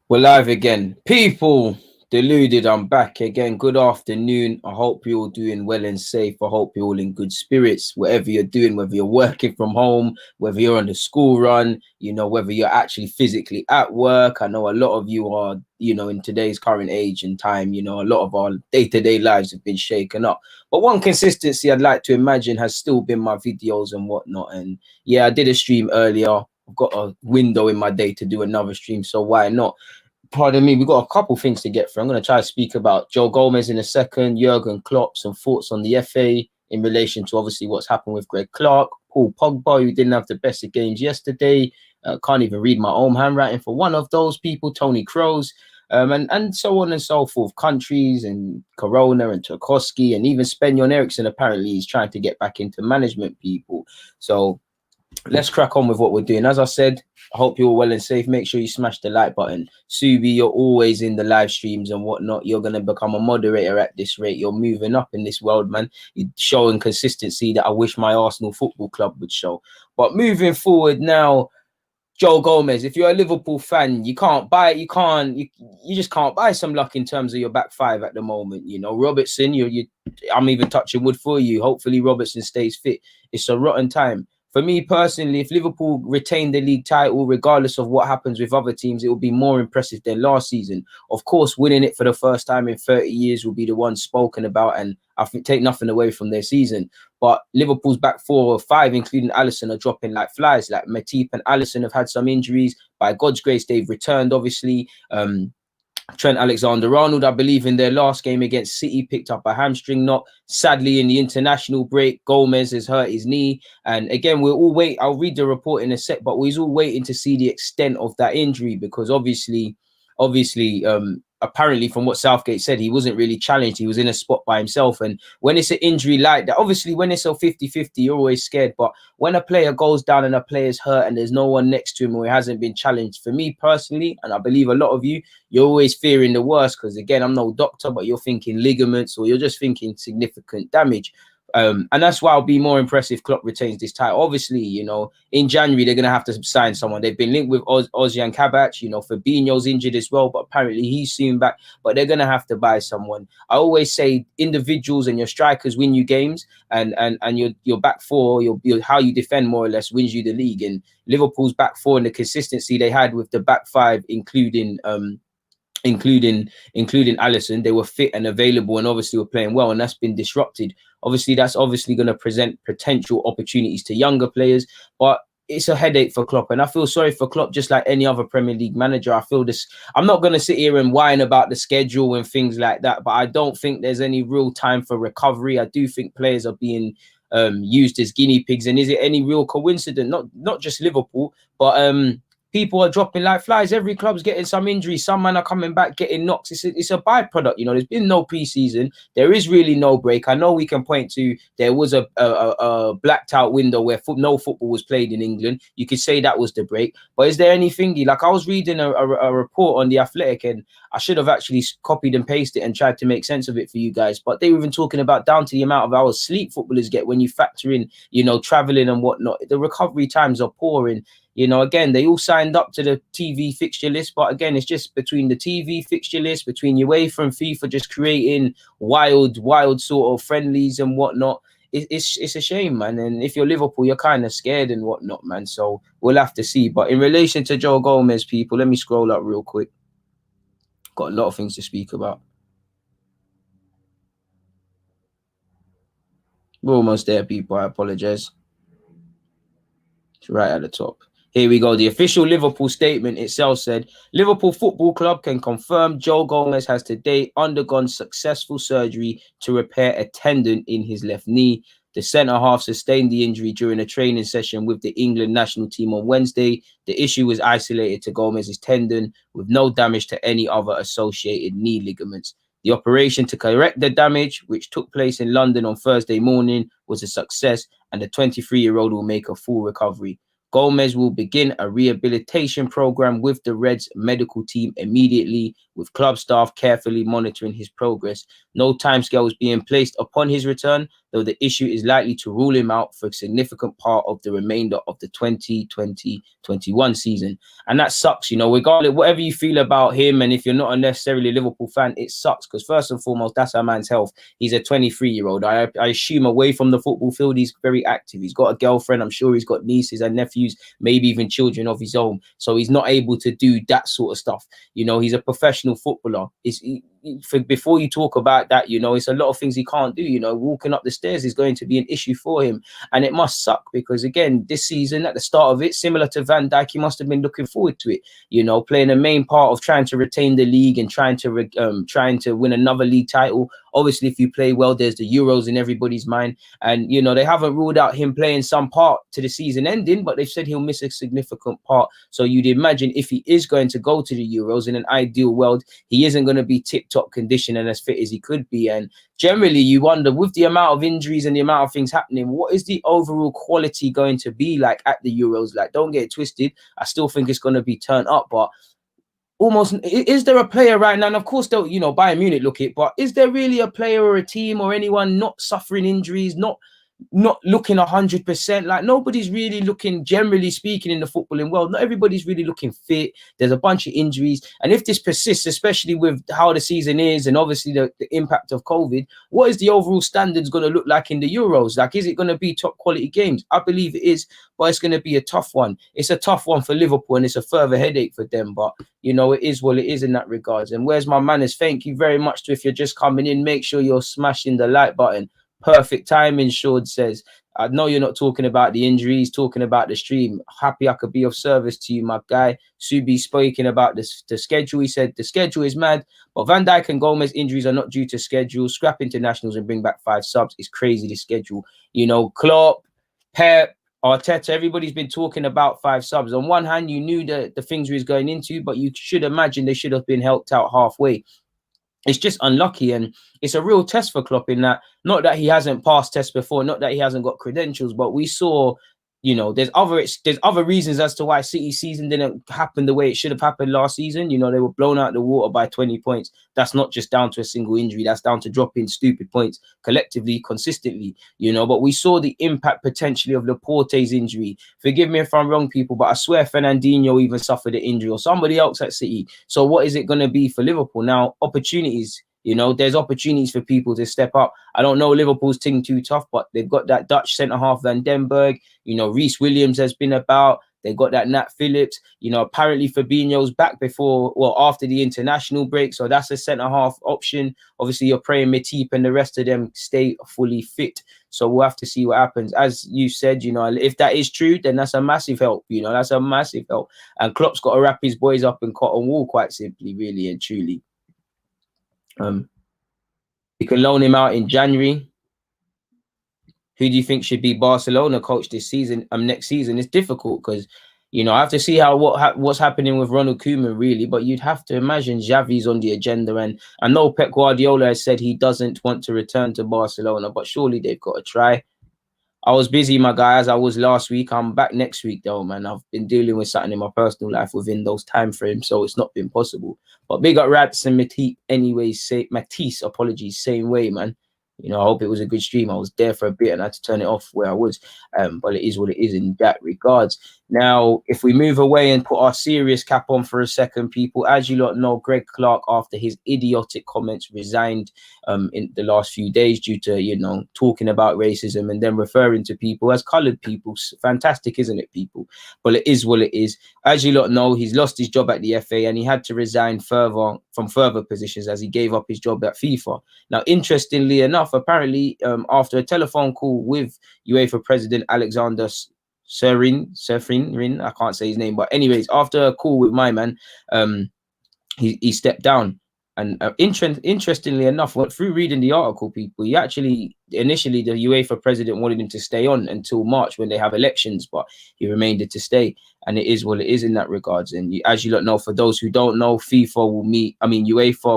We're live again. People, Deluded, I'm back again. Good afternoon. I hope you're all doing well and safe. I hope you're all in good spirits, whatever you're doing, whether you're working from home, whether you're on the school run, whether you're actually physically at work. I know a lot of you are, in today's current age and time, a lot of our day-to-day lives have been shaken up. But one consistency I'd like to imagine has still been my videos and whatnot. And yeah, I did a stream earlier. I've got a window in my day to do another stream, so why not? Pardon me, we've got a couple things to get through. I'm going to try to speak about Joe Gomez in a second, Jurgen Klopp, some thoughts on the FA in relation to obviously what's happened with Greg Clark, Paul Pogba, who didn't have the best of games yesterday. Can't even read my own handwriting for one of those people, Tony Kroos, and so on and so forth. Countries and Corona and Tarkowski and even Sven-Göran Eriksson, apparently he's trying to get back into management, people. So let's crack on with what we're doing. As I said, I hope you're well and safe. Make sure you smash the like button. Subi, you're always in the live streams and whatnot. You're going to become a moderator at this rate. You're moving up in this world, man. You're showing consistency that I wish my Arsenal Football Club would show. But moving forward now, Joe Gomez, if you're a Liverpool fan, you can't buy it. You just can't buy some luck in terms of your back five at the moment. Robertson, I'm even touching wood for you. Hopefully Robertson stays fit. It's a rotten time. For me personally, if Liverpool retain the league title, regardless of what happens with other teams, it will be more impressive than last season. Of course, winning it for the first time in 30 years will be the one spoken about, and I think take nothing away from their season. But Liverpool's back 4 or 5, including Alisson, are dropping like flies. Like Matip and Alisson have had some injuries. By God's grace, they've returned, obviously. Trent Alexander-Arnold, I believe, in their last game against City, picked up a hamstring knock. Sadly, in the international break, Gomez has hurt his knee. And again, we'll all wait. I'll read the report in a sec, but we're all waiting to see the extent of that injury because obviously, apparently from what Southgate said, he wasn't really challenged. He was in a spot by himself. And when it's an injury like that, obviously when it's a 50-50, you're always scared. But when a player goes down and a player's hurt and there's no one next to him or he hasn't been challenged, for me personally, and I believe a lot of you, you're always fearing the worst because, again, I'm no doctor, but you're thinking ligaments or you're just thinking significant damage. And that's why I'll be more impressed if Klopp retains this title. Obviously, in January, they're going to have to sign someone. They've been linked with Ozjan Kabak. Fabinho's injured as well, but apparently he's soon back. But they're going to have to buy someone. I always say individuals and your strikers win you games, and your back four, your how you defend more or less wins you the league. And Liverpool's back four and the consistency they had with the back five, including Alisson, they were fit and available and obviously were playing well, and that's been disrupted. Obviously, that's obviously going to present potential opportunities to younger players, but it's a headache for Klopp, and I feel sorry for Klopp just like any other Premier League manager. I feel this. I'm not going to sit here and whine about the schedule and things like that, but I don't think there's any real time for recovery. I do think players are being used as guinea pigs, and is it any real coincidence? Not just Liverpool, but people are dropping like flies. Every club's getting some injuries. Some men are coming back getting knocks. It's a byproduct. There's been no preseason. There is really no break. I know we can point to there was a blacked out window where no football was played in England. You could say that was the break. But is there anything like I was reading a report on The Athletic, and I should have actually copied and pasted it and tried to make sense of it for you guys. But they were even talking about down to the amount of hours sleep footballers get when you factor in, traveling and whatnot. The recovery times are poor, and again, they all signed up to the TV fixture list, but again, it's just between the TV fixture list, between UEFA and FIFA just creating wild sort of friendlies and whatnot. It's a shame, man. And if you're Liverpool, you're kind of scared and whatnot, man. So we'll have to see. But in relation to Joe Gomez, people, let me scroll up real quick. Got a lot of things to speak about. We're almost there, people. I apologize. It's right at the top. Here we go. The official Liverpool statement itself said, Liverpool Football Club can confirm Joe Gomez has today undergone successful surgery to repair a tendon in his left knee. The centre-half sustained the injury during a training session with the England national team on Wednesday. The issue was isolated to Gomez's tendon with no damage to any other associated knee ligaments. The operation to correct the damage, which took place in London on Thursday morning, was a success, and the 23-year-old will make a full recovery. Gomez will begin a rehabilitation program with the Reds medical team immediately, with club staff carefully monitoring his progress. No timescale is being placed upon his return, though the issue is likely to rule him out for a significant part of the remainder of the 2020-21 season. And that sucks, you know, regardless, whatever you feel about him, and if you're not a necessarily Liverpool fan, it sucks, because first and foremost, that's our man's health. He's a 23-year-old. I assume away from the football field, he's very active. He's got a girlfriend. I'm sure he's got nieces and nephews, maybe even children of his own. So he's not able to do that sort of stuff. You know, he's a professional footballer. Before you talk about that, you know, it's a lot of things he can't do. You know, walking up the stairs is going to be an issue for him. And it must suck, because again, this season at the start of it, similar to Van Dijk, he must have been looking forward to it, you know, playing a main part of trying to retain the league and trying to win another league title. Obviously, if you play well, there's the Euros in everybody's mind. And, you know, they haven't ruled out him playing some part to the season ending, but they've said he'll miss a significant part. So you'd imagine if he is going to go to the Euros, in an ideal world, he isn't going to be tip-top condition and as fit as he could be. And generally, you wonder, with the amount of injuries and the amount of things happening, what is the overall quality going to be like at the Euros? Like, don't get it twisted. I still think it's going to be turned up, but almost, is there a player right now? And of course, they'll, you know, Bayern Munich look it, but is there really a player or a team or anyone not suffering injuries, not looking 100%? Like, nobody's really looking, generally speaking, in the footballing world, not everybody's really looking fit. There's a bunch of injuries. And if this persists, especially with how the season is and obviously the impact of COVID, what is the overall standards going to look like in the Euros? Like, is it going to be top quality games? I believe it is, but it's going to be a tough one. It's a tough one for Liverpool, and it's a further headache for them. But, you know, it is what it is in that regards. And where's my manners? Thank you very much. If you're just coming in, make sure you're smashing the like button. Perfect timing, Shord says. I know you're not talking about the injuries, talking about the stream. Happy I could be of service to you, my guy. Subi speaking about the schedule. He said the schedule is mad, but Van Dijk and Gomez injuries are not due to schedule. Scrap internationals and bring back 5 subs. It's crazy, the schedule. You know, Klopp, Pep, Arteta, everybody's been talking about 5 subs. On one hand, you knew the things we was going into, but you should imagine they should have been helped out halfway. It's just unlucky, and it's a real test for Klopp in that, not that he hasn't passed tests before, not that he hasn't got credentials, but we saw, you know, there's other reasons as to why City season didn't happen the way it should have happened last season. You know, they were blown out of the water by 20 points. That's not just down to a single injury. That's down to dropping stupid points collectively, consistently, you know. But we saw the impact potentially of Laporte's injury. Forgive me if I'm wrong, people, but I swear Fernandinho even suffered an injury, or somebody else at City. So what is it going to be for Liverpool now? Opportunities. You know, there's opportunities for people to step up. I don't know Liverpool's team too tough, but they've got that Dutch centre-half Van den Berg. You know, Reece Williams has been about. They got that Nat Phillips. You know, apparently Fabinho's back after the international break. So that's a centre-half option. Obviously, you're praying Matip and the rest of them stay fully fit. So we'll have to see what happens. As you said, you know, if that is true, then that's a massive help. You know, that's a massive help. And Klopp's got to wrap his boys up in cotton wool, quite simply, really and truly. You can loan him out in January. Who do you think should be Barcelona coach this season? Next season? It's difficult because, you know, I have to see what's happening with Ronald Koeman, really. But you'd have to imagine Xavi's on the agenda, and I know Pep Guardiola has said he doesn't want to return to Barcelona, but surely they've got to try. I was busy, my guy, as I was last week. I'm back next week, though, man. I've been dealing with something in my personal life within those time frames, so it's not been possible. But big up Rads and Matisse, anyways. Matisse, apologies, same way, man. You know, I hope it was a good stream. I was there for a bit and I had to turn it off where I was. But it is what it is in that regards. Now, if we move away and put our serious cap on for a second, people, as you lot know, Greg Clark, after his idiotic comments, resigned in the last few days due to, you know, talking about racism and then referring to people as coloured people. Fantastic, isn't it, people? But it is what it is. As you lot know, he's lost his job at the FA and he had to resign from further positions as he gave up his job at FIFA. Now, interestingly enough, apparently, after a telephone call with UEFA President Alexander Seferin, I can't say his name, but anyways, after a call with my man, he stepped down. And interestingly enough, through reading the article, people, he actually, initially the UEFA president wanted him to stay on until March when they have elections, but he remained to stay. And it is what it is in that regards. And as you know, for those who don't know, UEFA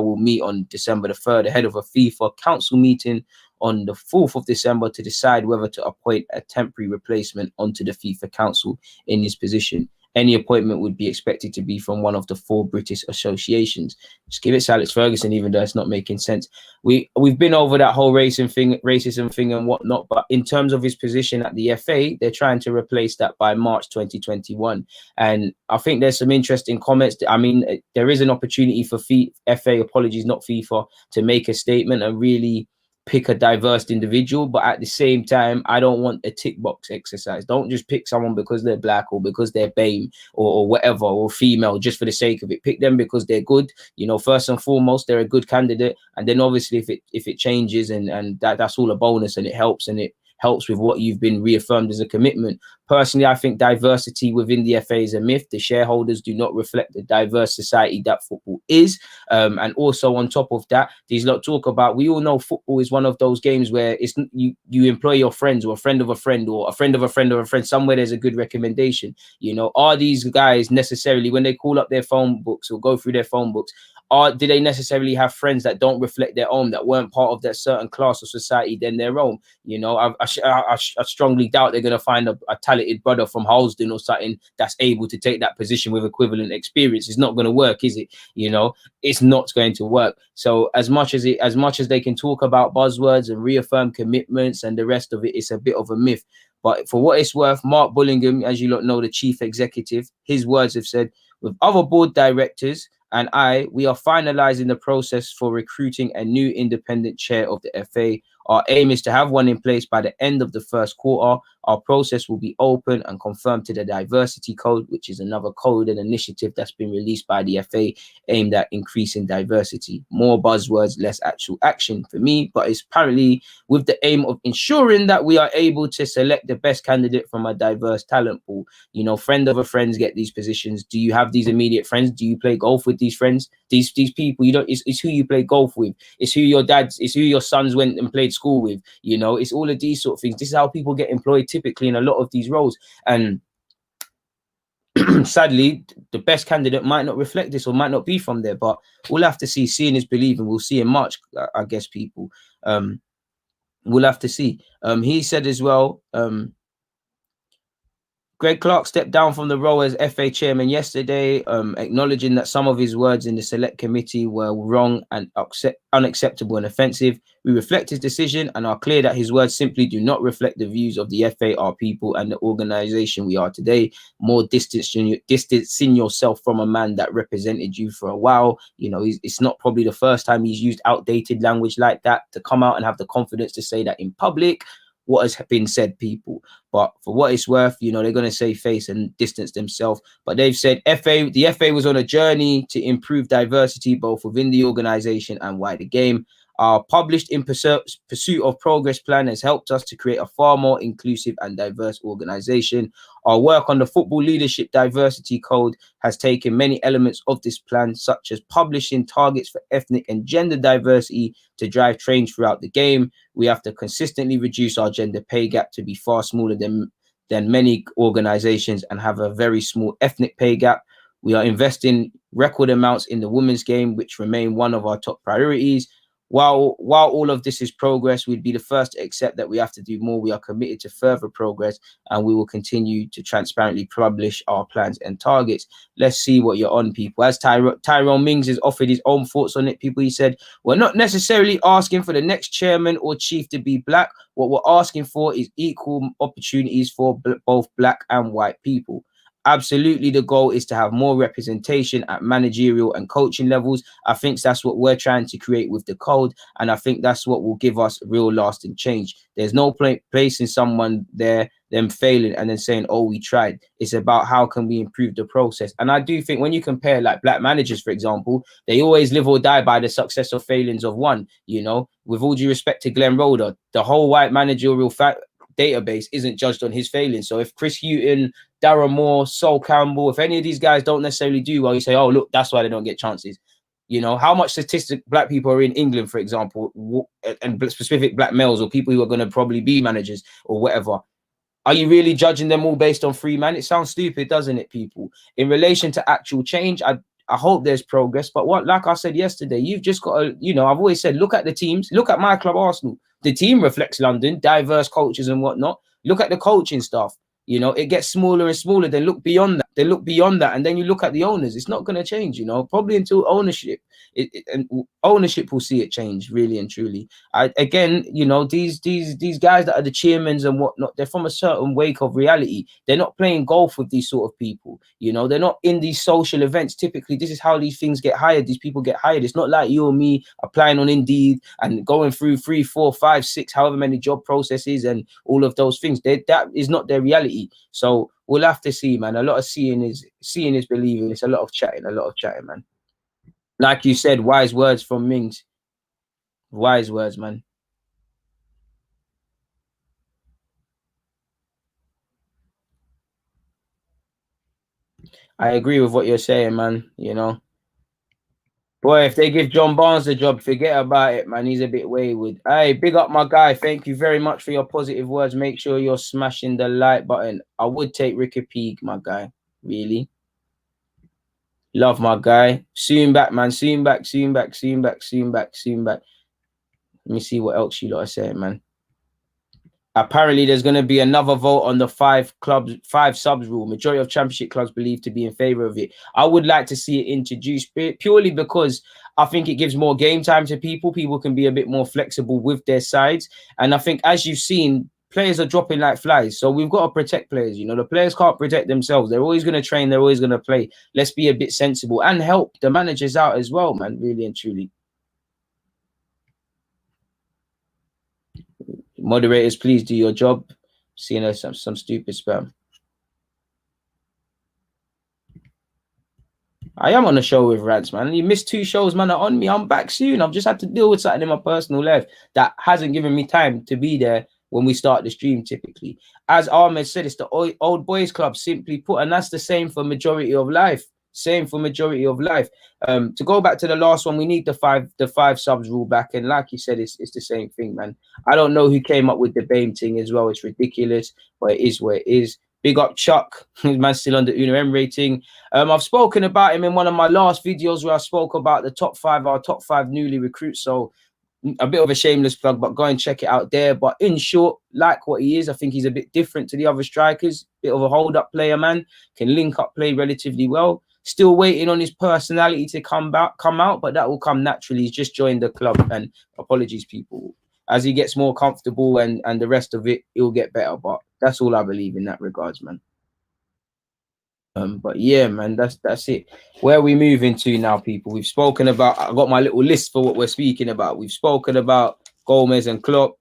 will meet on December the 3rd ahead of a FIFA council meeting on the 4th of December to decide whether to appoint a temporary replacement onto the FIFA council in his position. Any appointment would be expected to be from one of the 4 British associations. Just give it to Alex Ferguson, even though it's not making sense. We've been over that whole racism thing and whatnot, but in terms of his position at the FA, they're trying to replace that by March 2021. And I think there's some interesting comments. I mean, there is an opportunity for FA, apologies, not FIFA, to make a statement and really pick a diverse individual, but at the same time, I don't want a tick box exercise. Don't just pick someone because they're black or because they're BAME or whatever, or female, just for the sake of it. Pick them because they're good. You know, first and foremost, they're a good candidate, and then obviously if it changes and that's all a bonus, and it helps with what you've been reaffirmed as a commitment. Personally, I think diversity within the FA is a myth. The shareholders do not reflect the diverse society that football is. And also on top of that, these lot talk about, we all know football is one of those games where it's you employ your friends, or a friend of a friend, or a friend of a friend of a friend. Somewhere there's a good recommendation. You know, are these guys necessarily, when they call up their phone books or go through their phone books, do they necessarily have friends that don't reflect their own, that weren't part of that certain class of society than their own? You know, I strongly doubt they're going to find a talented brother from Halsden or something that's able to take that position with equivalent experience. It's not going to work, is it? You know, it's not going to work. So as much as they can talk about buzzwords and reaffirm commitments and the rest of it, it's a bit of a myth. But for what it's worth, Mark Bullingham, as you lot know, the chief executive, his words have said, with other board directors and we are finalizing the process for recruiting a new independent chair of the FA. Our aim is to have one in place by the end of the first quarter. Our process will be open and conform to the diversity code, which is another code and initiative that's been released by the FA aimed at increasing diversity. More buzzwords, less actual action for me, but it's apparently with the aim of ensuring that we are able to select the best candidate from a diverse talent pool. You know, friend of a friends get these positions. Do you have these immediate friends? Do you play golf with these friends? These people, you don't, it's who you play golf with. It's who your sons went and played school with. You know, it's all of these sort of things. This is how people get employed typically in a lot of these roles. And sadly, the best candidate might not reflect this or might not be from there, but we'll have to see. Seeing is believing. We'll see in March, I guess, people. We'll have to see. He said as well, Greg Clark stepped down from the role as FA chairman yesterday, acknowledging that some of his words in the select committee were wrong and unacceptable and offensive. We reflect his decision and are clear that his words simply do not reflect the views of the FA, our people, and the organisation we are today. More distancing yourself from a man that represented you for a while. You know, it's not probably the first time he's used outdated language like that, to come out and have the confidence to say that in public. What has been said, people. But for what it's worth, you know, they're going to save face and distance themselves. But they've said the FA was on a journey to improve diversity both within the organisation and wider game. Our published In Pursuit of Progress plan has helped us to create a far more inclusive and diverse organisation. Our work on the Football Leadership Diversity Code has taken many elements of this plan, such as publishing targets for ethnic and gender diversity to drive change throughout the game. We have to consistently reduce our gender pay gap to be far smaller than many organisations and have a very small ethnic pay gap. We are investing record amounts in the women's game, which remain one of our top priorities. While all of this is progress, we'd be the first to accept that we have to do more. We are committed to further progress, and we will continue to transparently publish our plans and targets. Let's see what you're on, people. As Tyrone Mings has offered his own thoughts on it, people, he said, we're not necessarily asking for the next chairman or chief to be black. What we're asking for is equal opportunities for both black and white people. Absolutely, the goal is to have more representation at managerial and coaching levels. I think that's what we're trying to create with the code, and I think that's what will give us real lasting change. There's no place in someone there, them failing and then saying, oh, we tried. It's about how can we improve the process. And I do think when you compare like black managers, for example, they always live or die by the success or failings of one. You know, with all due respect to Glenn Roeder, the whole white managerial database isn't judged on his failings. So if Chris Hughton, Darren Moore, Sol Campbell, if any of these guys don't necessarily do well, you say, oh, look, that's why they don't get chances. You know, how much statistic black people are in England, for example, and specific black males or people who are going to probably be managers or whatever. Are you really judging them all based on free man? It sounds stupid, doesn't it, people? In relation to actual change, I hope there's progress. But like I said yesterday, you've just got to, you know, I've always said, look at the teams. Look at my club, Arsenal. The team reflects London, diverse cultures and whatnot. Look at the coaching staff. You know, it gets smaller and smaller. Then look beyond that. They look beyond that, and then you look at the owners. It's not going to change, you know. Probably until ownership, and ownership will see it change, really and truly. Again, you know, these guys that are the chairmans and whatnot, they're from a certain wake of reality. They're not playing golf with these sort of people, you know. They're not in these social events. Typically, this is how these things get hired. These people get hired. It's not like you or me applying on Indeed and going through 3, 4, 5, 6, however many job processes and all of those things. That is not their reality. So we'll have to see, man. A lot of seeing is believing. It's a lot of chatting, man. Like you said, wise words from Mings. Wise words, man. I agree with what you're saying, man. You know, boy, if they give John Barnes the job, forget about it, man. He's a bit wayward. Hey, big up my guy. Thank you very much for your positive words. Make sure you're smashing the like button. I would take Ricky Peak, my guy. Really. Love my guy. Soon back, man. Soon back, soon back, soon back, soon back, soon back. Let me see what else you lot are saying, man. Apparently, there's going to be another vote on the 5 subs rule. Majority of championship clubs believe to be in favor of it. I would like to see it introduced purely because I think it gives more game time to people. People can be a bit more flexible with their sides. And I think, as you've seen, players are dropping like flies. So we've got to protect players. You know, the players can't protect themselves. They're always going to train. They're always going to play. Let's be a bit sensible and help the managers out as well, man, really and truly. Moderators, please do your job. Seeing us some stupid spam. I am on a show with Rants, man. You missed 2 shows, man, are on me. I'm back soon. I've just had to deal with something in my personal life that hasn't given me time to be there when we start the stream, typically. As Ahmed said, it's the old boys club, simply put, and that's the same for majority of life. Same for majority of life. To go back to the last one, we need the five subs rule back. And like you said, it's the same thing, man. I don't know who came up with the BAME thing as well. It's ridiculous, but it is what it is. Big up Chuck, man's still on the UNM rating. I've spoken about him in one of my last videos where I spoke about the our top 5 newly recruits. So a bit of a shameless plug, but go and check it out there. But in short, like what he is, I think he's a bit different to the other strikers. Bit of a hold-up player, man. Can link up play relatively well. Still waiting on his personality to come out, but that will come naturally. He's just joined the club, and apologies, people. As he gets more comfortable and the rest of it, it'll get better. But that's all I believe in that regards, man. But yeah, man, that's it. Where are we moving to now, people? We've spoken about. I got my little list for what we're speaking about. We've spoken about Gomez and Klopp.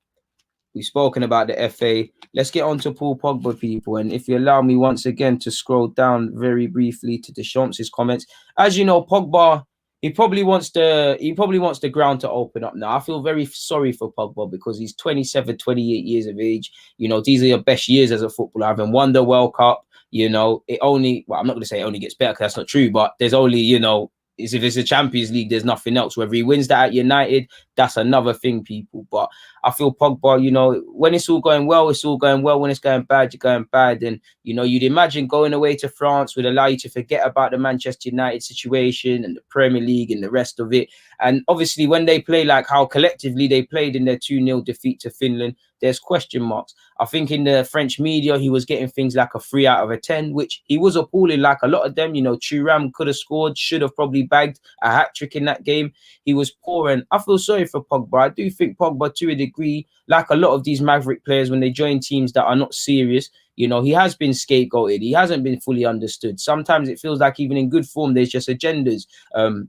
We've spoken about the FA. Let's get on to Paul Pogba, people. And if you allow me once again to scroll down very briefly to Deschamps' comments. As you know, Pogba, he probably wants the ground to open up now. I feel very sorry for Pogba because he's 27, 28 years of age. You know, these are your best years as a footballer. Having won the World Cup, you know, I'm not going to say it only gets better because that's not true, but there's only, you know, if it's a Champions League, there's nothing else. Whether he wins that at United, that's another thing, people. But I feel Pogba, you know, when it's all going well, it's all going well. When it's going bad, you're going bad. And, you know, you'd imagine going away to France would allow you to forget about the Manchester United situation and the Premier League and the rest of it. And obviously, when they play like how collectively they played in their 2-0 defeat to Finland, there's question marks. I think in the French media, he was getting things like a 3 out of 10, which he was appalling like a lot of them. You know, Thuram could have scored, should have probably bagged a hat-trick in that game. He was poor, and I feel sorry for Pogba. I do think Pogba, to a degree, like a lot of these Maverick players, when they join teams that are not serious, you know, he has been scapegoated. He hasn't been fully understood. Sometimes it feels like even in good form, there's just agendas.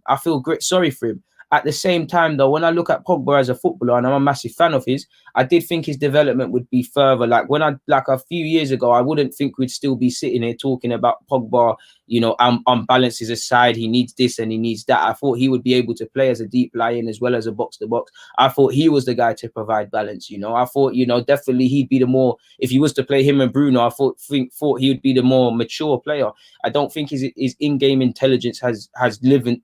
I feel great sorry for him. At the same time, though, when I look at Pogba as a footballer, and I'm a massive fan of his, I did think his development would be further. Like a few years ago, I wouldn't think we'd still be sitting here talking about Pogba, you know, unbalances aside, he needs this and he needs that. I thought he would be able to play as a deep line as well as a box-to-box. I thought he was the guy to provide balance, you know. I thought, you know, definitely he'd be the more, if he was to play him and Bruno, I thought he would be the more mature player. I don't think his in-game intelligence has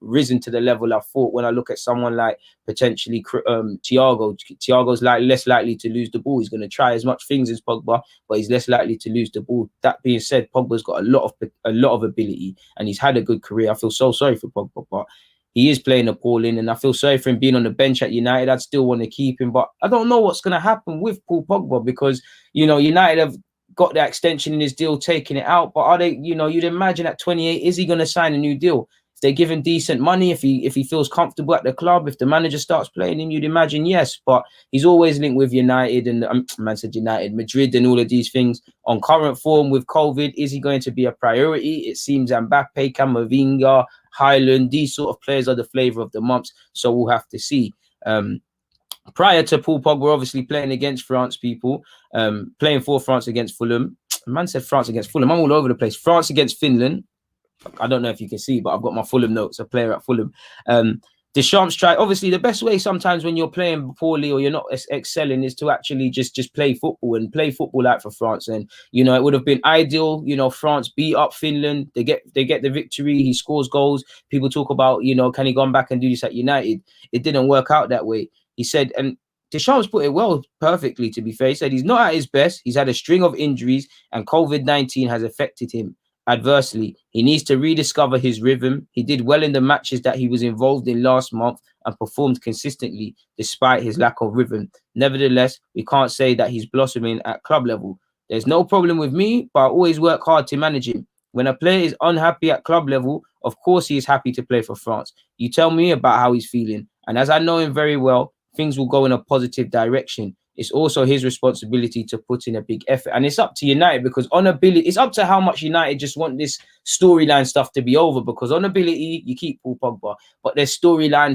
risen to the level I thought when I look at someone like potentially Thiago. Thiago's less likely to lose the ball. He's going to try as much things as Pogba, but he's less likely to lose the ball. That being said, Pogba's got a lot of ability and he's had a good career. I feel so sorry for Pogba, but he is playing appalling, and I feel sorry for him being on the bench at United. I'd still want to keep him, but I don't know what's going to happen with Paul Pogba because, you know, United have got that extension in his deal, taking it out. But are they, you'd imagine at 28, is he going to sign a new deal? If they give him decent money, if he feels comfortable at the club, if the manager starts playing him, you'd imagine yes. But he's always linked with United and man said United, Madrid, and all of these things. On current form with COVID, is he going to be a priority? It seems Mbappe, Camavinga, Highland, these sort of players are the flavour of the months. So we'll have to see. Prior to Paul Pogba obviously playing against France, playing for France against Fulham. Man said France against Fulham. I'm all over the place. France against Finland. I don't know if you can see, but I've got my Fulham notes, a player at Fulham. Deschamps tried. Obviously, the best way sometimes when you're playing poorly or you're not excelling is to actually just play football and play football out for France. And it would have been ideal. France beat up Finland. They get the victory. He scores goals. People talk about can he go back and do this at United? It didn't work out that way. He said, and Deschamps put it well, perfectly. To be fair, he said he's not at his best. He's had a string of injuries, and COVID-19 has affected him adversely. He needs to rediscover his rhythm. He did well in the matches that he was involved in last month and performed consistently despite his lack of rhythm. Nevertheless, we can't say that he's blossoming at club level. There's no problem with me, but I always work hard to manage him. When a player is unhappy at club level, of course he is happy to play for France. You tell me about how he's feeling, and as I know him very well, things will go in a positive direction. It's also his responsibility to put in a big effort. And it's up to United, because on ability, it's up to how much United just want this storyline stuff to be over, because on ability, you keep Paul Pogba. But there's storyline.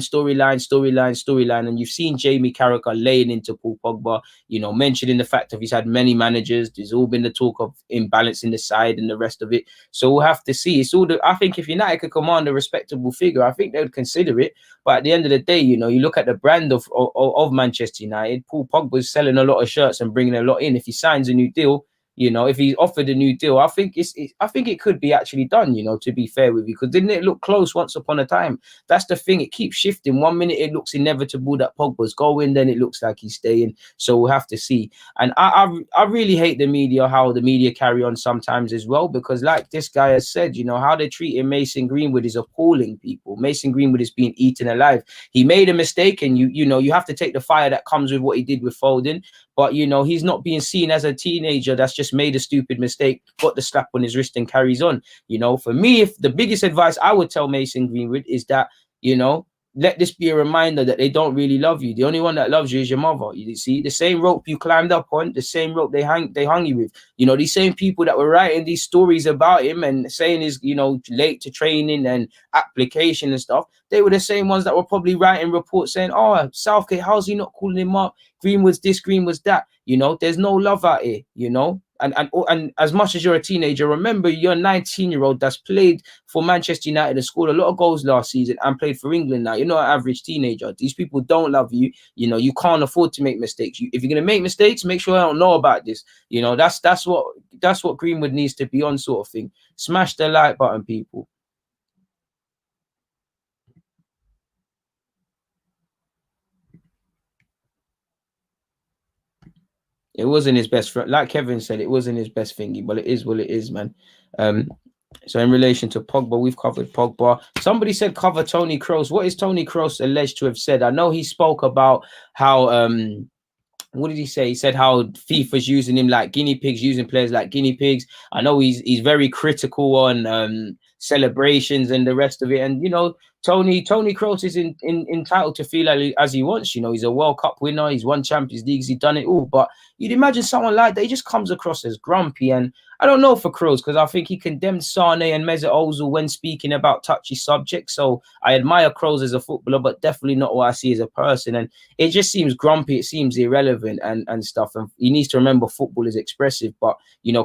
And you've seen Jamie Carragher laying into Paul Pogba, mentioning the fact that he's had many managers. There's all been the talk of imbalance in the side and the rest of it. So we'll have to see. I think if United could command a respectable figure, I think they would consider it. But at the end of the day, you look at the brand of Manchester United. Paul Pogba's selling a lot of shirts and bringing a lot in. If he signs a new deal, if he's offered a new deal, I think it could be actually done, to be fair with you, because didn't it look close once upon a time? That's the thing. It keeps shifting. 1 minute it looks inevitable that Pogba's going, then it looks like he's staying. So we'll have to see. And I really hate the media, how the media carry on sometimes as well, because like this guy has said, how they're treating Mason Greenwood is appalling, people. Mason Greenwood is being eaten alive. He made a mistake, and you have to take the fire that comes with what he did with Foden. But, he's not being seen as a teenager that's just made a stupid mistake, got the slap on his wrist and carries on. For me, if the biggest advice I would tell Mason Greenwood is that, let this be a reminder that they don't really love you. The only one that loves you is your mother. You see, the same rope you climbed up on, the same rope they hung you with. These same people that were writing these stories about him and saying he's, late to training and application and stuff, they were the same ones that were probably writing reports saying, oh, Southgate, how's he not calling him up? Greenwood's this, Greenwood's that. There's no love out here, And as much as you're a teenager, remember you're a 19-year-old that's played for Manchester United and scored a lot of goals last season and played for England now. You're not an average teenager. These people don't love you. You can't afford to make mistakes. If you're going to make mistakes, make sure I don't know about this. That's what Greenwood needs to be on, sort of thing. Smash the like button, people. It wasn't his best friend. Like Kevin said, it wasn't his best thingy, but it is what it is, man. So in relation to Pogba, we've covered Pogba. Somebody said cover Tony Kroos. What is Tony Kroos alleged to have said? I know he spoke about how what did he say? He said how FIFA's using him like guinea pigs, using players like guinea pigs. I know he's very critical on celebrations and the rest of it. And Tony Kroos is entitled to feel as he wants. He's a World Cup winner. He's won Champions Leagues. He's done it all. But you'd imagine someone like that, he just comes across as grumpy. And I don't know for Kroos, because I think he condemned Sane and Mesut Ozil when speaking about touchy subjects. So I admire Kroos as a footballer, but definitely not what I see as a person. And it just seems grumpy. It seems irrelevant and stuff. And he needs to remember football is expressive. But,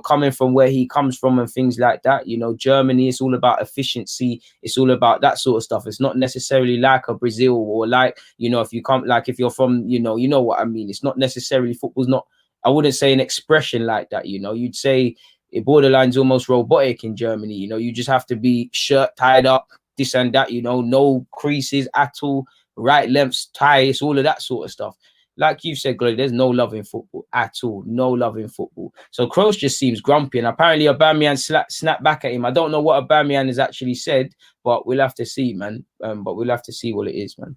coming from where he comes from and things like that, Germany, it's all about efficiency. It's all about that sort of stuff. It's not necessarily like a Brazil or like, if you come, like if you're from, you know what I mean? It's not necessarily, football's not, I wouldn't say an expression like that, you'd say it borderline's almost robotic in Germany. You just have to be shirt tied up, this and that, no creases at all, right lengths, tie, it's all of that sort of stuff. Like you said, Glory, there's no love in football at all. No love in football. So Kroos just seems grumpy. And apparently Aubameyang snapped back at him. I don't know what Aubameyang has actually said, but we'll have to see, man. But we'll have to see what it is, man.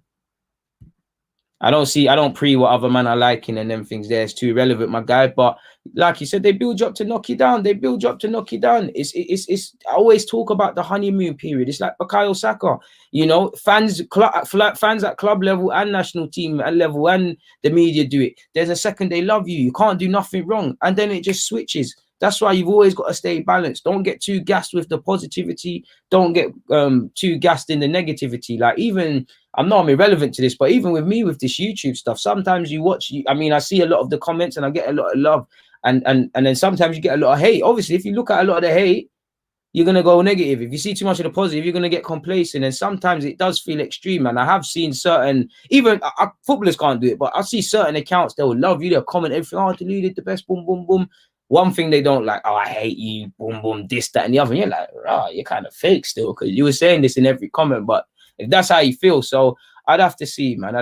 I don't pre what other man are liking and them things there. It's too irrelevant, my guy. But like you said, they build you up to knock you down. They build you up to knock you down. I always talk about the honeymoon period. It's like Bukayo Saka, you know, fans at club level and national team at level and the media do it. There's a second they love you. You can't do nothing wrong. And then it just switches. That's why you've always got to stay balanced. Don't get too gassed with the positivity. Don't get too gassed in the negativity. Like even, I know I'm irrelevant to this, but even with me with this YouTube stuff, sometimes you watch, I mean, I see a lot of the comments and I get a lot of love. And then sometimes you get a lot of hate. Obviously, if you look at a lot of the hate, you're going to go negative. If you see too much of the positive, you're going to get complacent. And sometimes it does feel extreme. And I have seen certain, even footballers can't do it, but I see certain accounts, they'll love you, they'll comment everything, oh, Deluded, the best, boom, boom, boom. One thing they don't like, oh, I hate you, boom, boom, this, that, and the other. And you're like, oh, you're kind of fake still, because you were saying this in every comment. But if that's how you feel, so I'd have to see, man.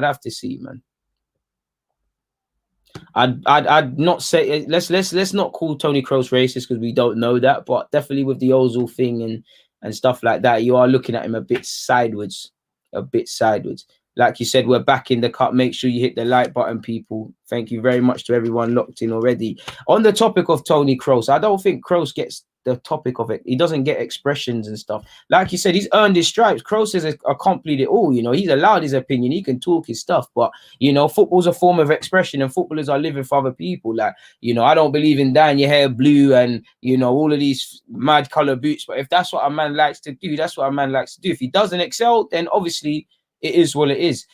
I'd not say let's not call Tony Kroos racist because we don't know that, but definitely with the Ozil thing and stuff like that, you are looking at him a bit sideways. Like you said, we're back in the cup. Make sure you hit the like button, people. Thank you very much to everyone locked in already. On the topic of Tony Kroos, I don't think Kroos gets the topic of it. He doesn't get expressions and stuff. Like you said, he's earned his stripes. Kroos has accomplished it all. You know, he's allowed his opinion. He can talk his stuff. But, you know, football's a form of expression and footballers are living for other people. Like, you know, I don't believe in dyeing your hair blue and, you know, all of these mad color boots. But if that's what a man likes to do, that's what a man likes to do. If he doesn't excel, then obviously it is what it is.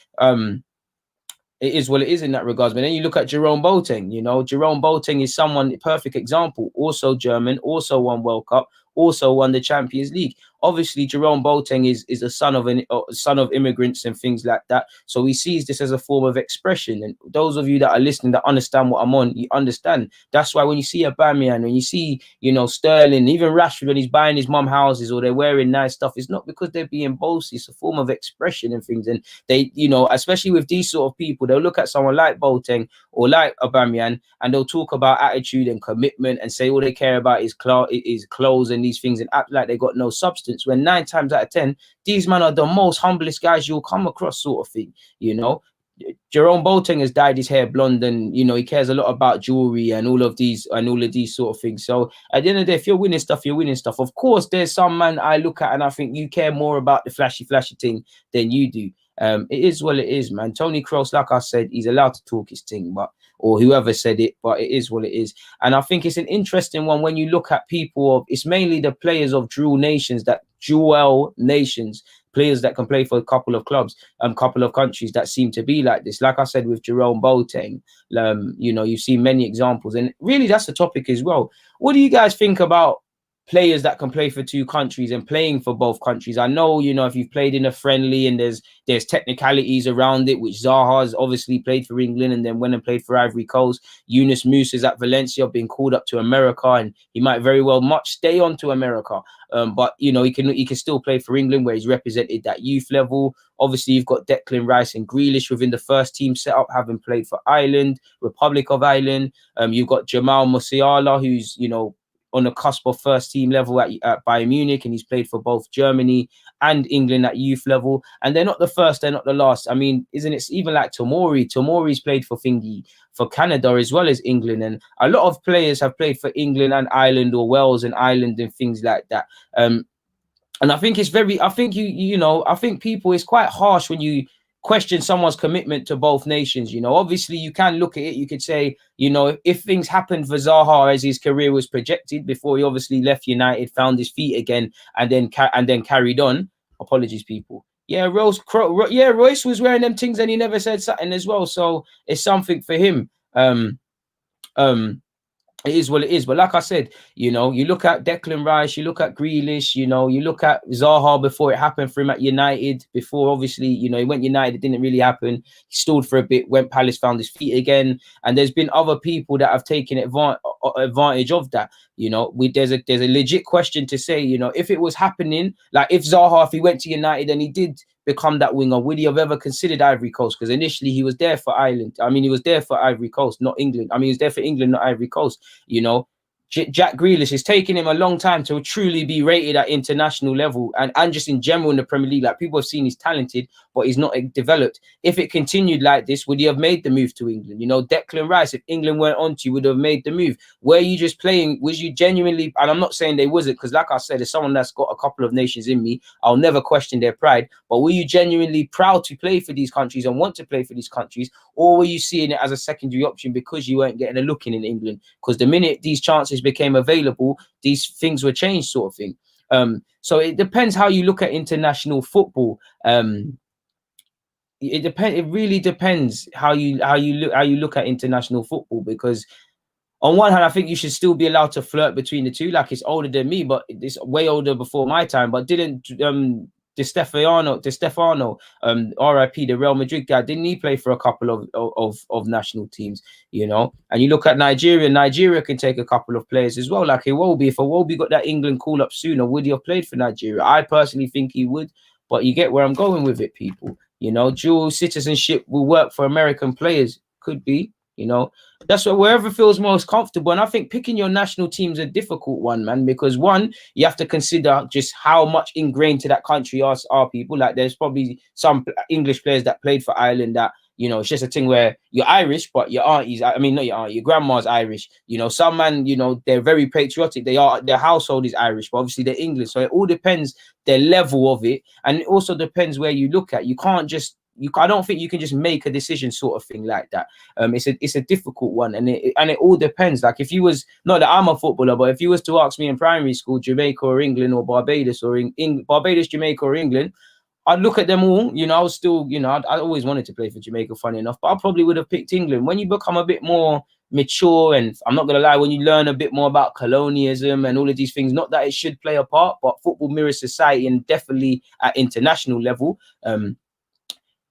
It is what it is in that regards. But then you look at Jerome Boateng, you know, Jerome Boateng is someone, a perfect example, also German, also won World Cup, also won the Champions League. Obviously, Jerome Boateng is a son of immigrants and things like that. So he sees this as a form of expression. And those of you that are listening that understand what I'm on, you understand. That's why when you see Aubameyang, when you see, you know, Sterling, even Rashford, when he's buying his mum houses or they're wearing nice stuff, it's not because they're being bossy. It's a form of expression and things. And they, you know, especially with these sort of people, they'll look at someone like Boateng or like Aubameyang and they'll talk about attitude and commitment and say all they care about is clothes and these things and act like they got no substance, when 9 times out of 10 these men are the most humblest guys you'll come across, sort of thing. You know, Jerome Boateng has dyed his hair blonde and, you know, he cares a lot about jewelry and all of these sort of things. So at the end of the day, if you're winning stuff, you're winning stuff. Of course, there's some man I look at and I think you care more about the flashy thing than you do. It is what it is, man. Tony Kroos, like I said, he's allowed to talk his thing, but or whoever said it, but it is what it is. And I think it's an interesting one when you look at people it's mainly the players of dual nations, players that can play for a couple of clubs, couple of countries that seem to be like this. Like I said with Jerome Boateng, you know, you see many examples, and really that's the topic as well. What do you guys think about players that can play for 2 countries and playing for both countries? I know, you know, if you've played in a friendly and there's technicalities around it, which Zaha's obviously played for England and then went and played for Ivory Coast. Yunus Musa's at Valencia, been called up to America, and he might very well much stay on to America. But you know, he can still play for England where he's represented that youth level. Obviously, you've got Declan Rice and Grealish within the first team setup, having played for Ireland, Republic of Ireland. You've got Jamal Musiala, who's, you know, on the cusp of first team level at Bayern Munich, and he's played for both Germany and England at youth level. And they're not the first, they're not the last. I mean, isn't it even like Tomori? Tomori's played for Canada as well as England, and a lot of players have played for England and Ireland, or Wales and Ireland and things like that. And I think it's I think people, it's quite harsh when you question someone's commitment to both nations. You know, obviously you can look at it, you could say, you know, if things happened for Zaha as his career was projected before he obviously left United, found his feet again, and then carried on. Apologies, people. Yeah, Royce was wearing them things and he never said something as well. So it's something for him. It is what it is. But like I said, you know, you look at Declan Rice, you look at Grealish, you know, you look at Zaha before it happened for him at United. Before, obviously, you know, he went United, it didn't really happen. He stalled for a bit, went Palace, found his feet again. And there's been other people that have taken advantage of that. You know, there's a legit question to say, you know, if it was happening, like if Zaha, if he went to United and he did become that winger, would he have ever considered Ivory Coast? Because initially he was there for Ireland. I mean, he was there for Ivory Coast, not England. I mean, he was there for England, not Ivory Coast. You know, Jack Grealish, it's taken him a long time to truly be rated at international level, and just in general in the Premier League. Like, people have seen he's talented, but he's not developed. If it continued like this, would he have made the move to England? You know, Declan Rice, if England went on to you, would have made the move. Were you just playing? Was you genuinely? And I'm not saying they wasn't, because like I said, as someone that's got a couple of nations in me, I'll never question their pride. But were you genuinely proud to play for these countries and want to play for these countries, or were you seeing it as a secondary option because you weren't getting a look in England? Because the minute these chances became available, these things were changed, sort of thing. So it depends how you look at international football. It really depends how you look at international football, because on one hand, I think you should still be allowed to flirt between the two. Like, it's older than me, but it's way older before my time. But didn't Di Stefano, RIP, the Real Madrid guy, didn't he play for a couple of national teams, you know? And you look at Nigeria can take a couple of players as well. Like Iwobi, if Iwobi got that England call up sooner, would he have played for Nigeria? I personally think he would, but you get where I'm going with it, people. You know, dual citizenship will work for American players. Could be, you know. That's wherever feels most comfortable. And I think picking your national team is a difficult one, man, because one, you have to consider just how much ingrained to that country are people. Like, there's probably some English players that played for Ireland that, you know, it's just a thing where you're Irish, but your auntie's, I mean, not your aunt, your grandma's Irish. You know, some man, you know, they're very patriotic. Their household is Irish, but obviously they're English. So it all depends their level of it. And it also depends where you look at. You can't just, I don't think you can just make a decision sort of thing like that. It's a difficult one, and it all depends. Like, if you was, not that I'm a footballer, but if you was to ask me in primary school, Jamaica or England or Barbados, or Barbados, Jamaica or England, I'd look at them all. You know, I was still, you know, I always wanted to play for Jamaica, funny enough, but I probably would have picked England. When you become a bit more mature, and I'm not gonna lie, when you learn a bit more about colonialism and all of these things, not that it should play a part, but football mirrors society, and definitely at international level.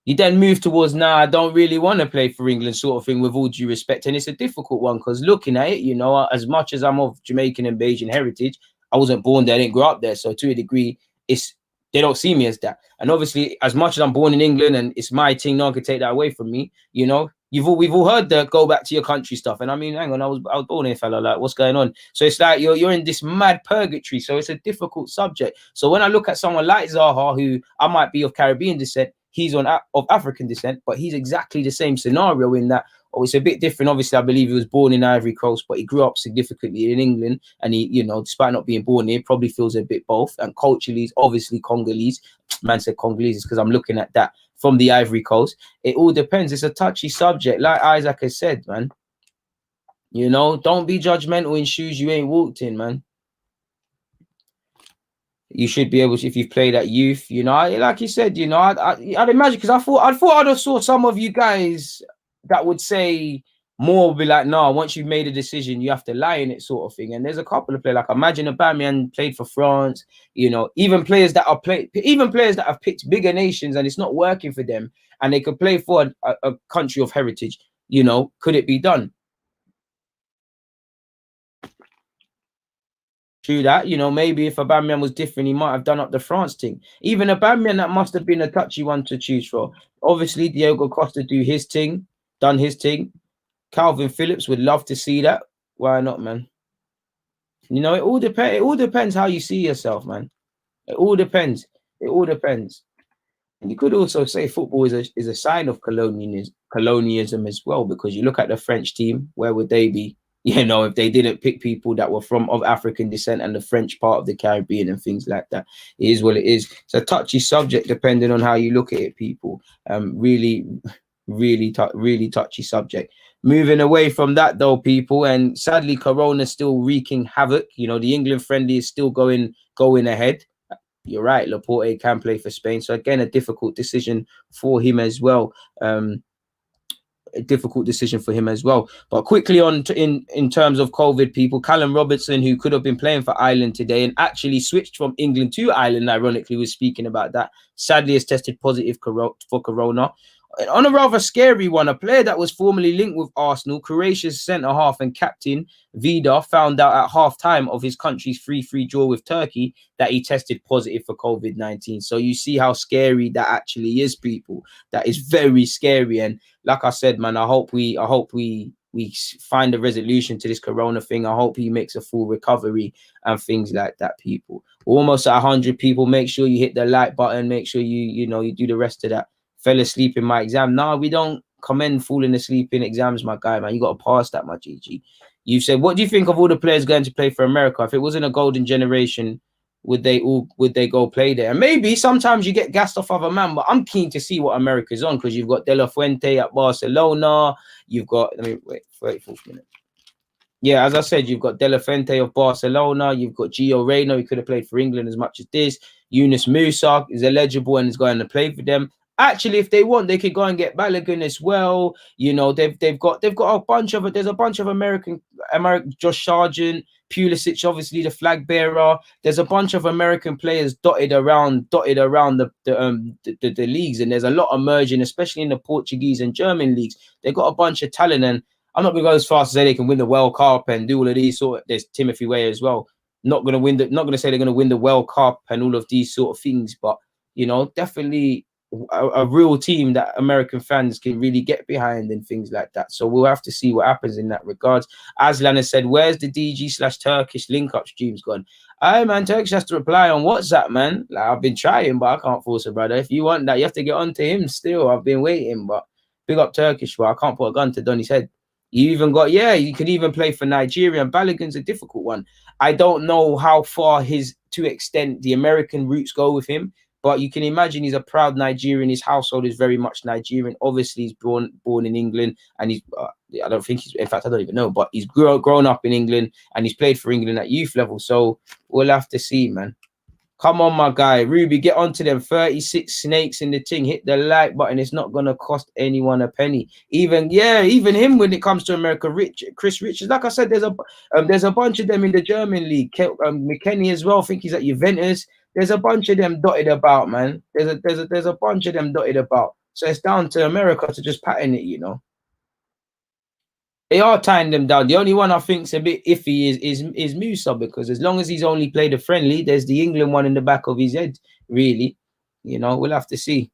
You then move towards, I don't really want to play for England, sort of thing, with all due respect. And it's a difficult one, because looking at it, you know, as much as I'm of Jamaican and Bajan heritage, I wasn't born there, I didn't grow up there. So to a degree, they don't see me as that. And obviously, as much as I'm born in England and it's my thing, no one can take that away from me. You know, we've all heard the go back to your country stuff. And I mean, hang on, I was born here, fella. Like, what's going on? So it's like you're in this mad purgatory. So it's a difficult subject. So when I look at someone like Zaha, who I might be of Caribbean descent, he's of African descent, but he's exactly the same scenario in that, it's a bit different. Obviously, I believe he was born in Ivory Coast, but he grew up significantly in England. And he, you know, despite not being born here, probably feels a bit both. And culturally, he's obviously Congolese. Man said Congolese because I'm looking at that from the Ivory Coast. It all depends. It's a touchy subject. Like Isaac has said, man, you know, don't be judgmental in shoes you ain't walked in, man. You should be able to, if you've played at youth, you know, like you said, you know, I'd imagine, because I thought I'd have saw some of you guys that would say more, would be like, no, once you've made a decision, you have to lie in it, sort of thing. And there's a couple of players, like imagine Aubameyang played for France, you know, even players that have picked bigger nations and it's not working for them, and they could play for a country of heritage, you know, could it be done? True that, you know, maybe if Aubameyang was different, he might have done up the France thing. Even Aubameyang, that must have been a touchy one to choose for. Obviously, Diego Costa done his thing. Calvin Phillips would love to see that. Why not, man? You know, it all depends how you see yourself, man. It all depends. And you could also say football is a sign of colonialism as well, because you look at the French team, where would they be? You know, if they didn't pick people that were of African descent and the French part of the Caribbean and things like that. It is what it is. It's a touchy subject depending on how you look at it, people. Really touchy subject. Moving away from that, though, people, and sadly, Corona's still wreaking havoc. You know, the England friendly is still going ahead. You're right, Laporte can play for Spain. So again, a difficult decision for him as well. But quickly on in terms of COVID, people, Callum Robertson, who could have been playing for Ireland today and actually switched from England to Ireland, ironically, was speaking about that. Sadly, has tested positive for Corona. On a rather scary one, a player that was formerly linked with Arsenal, Croatia's centre-half and captain, Vida, found out at half-time of his country's 3-3 draw with Turkey that he tested positive for COVID-19. So you see how scary that actually is, people. That is very scary. And like I said, man, I hope we we find a resolution to this corona thing. I hope he makes a full recovery and things like that. People, we're almost at 100 people. Make sure you hit the like button. Make sure you do the rest of that. Fell asleep in my exam. No, we don't commend falling asleep in exams, my guy, man. You got to pass that, my GG. You said, what do you think of all the players going to play for America? If it wasn't a golden generation, would they go play there? And maybe sometimes you get gassed off other man, but I'm keen to see what America's on, because you've got De La Fuente at Barcelona. You've got, let me wait, 34th minute. Yeah, as I said, you've got De La Fuente of Barcelona. You've got Gio Reyna, who could have played for England as much as this. Yunus Musa is eligible and is going to play for them. Actually, if they want, they could go and get Balogun as well. You know, they've got a bunch of it. There's a bunch of American Josh Sargent, Pulisic, obviously the flag bearer. There's a bunch of American players dotted around the leagues, and there's a lot emerging, especially in the Portuguese and German leagues. They've got a bunch of talent, and I'm not going to go as fast as say they can win the World Cup and do all of these sort of. There's Timothy Weah as well. Not going to say they're going to win the World Cup and all of these sort of things, but definitely a real team that American fans can really get behind and things like that. So we'll have to see what happens in that regards. Aslan has said, "Where's the DG/Turkish link-up streams gone?" Aye, man, Turkish has to reply on WhatsApp, man. Like, I've been trying, but I can't force it, brother. If you want that, you have to get on to him still. I've been waiting, but big up Turkish, but I can't put a gun to Donny's head. You even got, you could even play for Nigeria, and Balogun's a difficult one. I don't know how far to extent the American roots go with him, but you can imagine he's a proud Nigerian. His household is very much Nigerian. Obviously, he's born in England, and he's, I don't think in fact, I don't even know, but he's grown up in England, and he's played for England at youth level. So we'll have to see, man. Come on, my guy. Ruby, get onto them 36 snakes in the thing. Hit the like button. It's not going to cost anyone a penny. Even him when it comes to America. Chris Richards. Like I said, there's a bunch of them in the German league. McKennie as well. I think he's at Juventus. There's a bunch of them dotted about, man. There's a bunch of them dotted about. So it's down to America to just pattern it, They are tying them down. The only one I think's a bit iffy is Musa, because as long as he's only played a friendly, there's the England one in the back of his head, really. We'll have to see.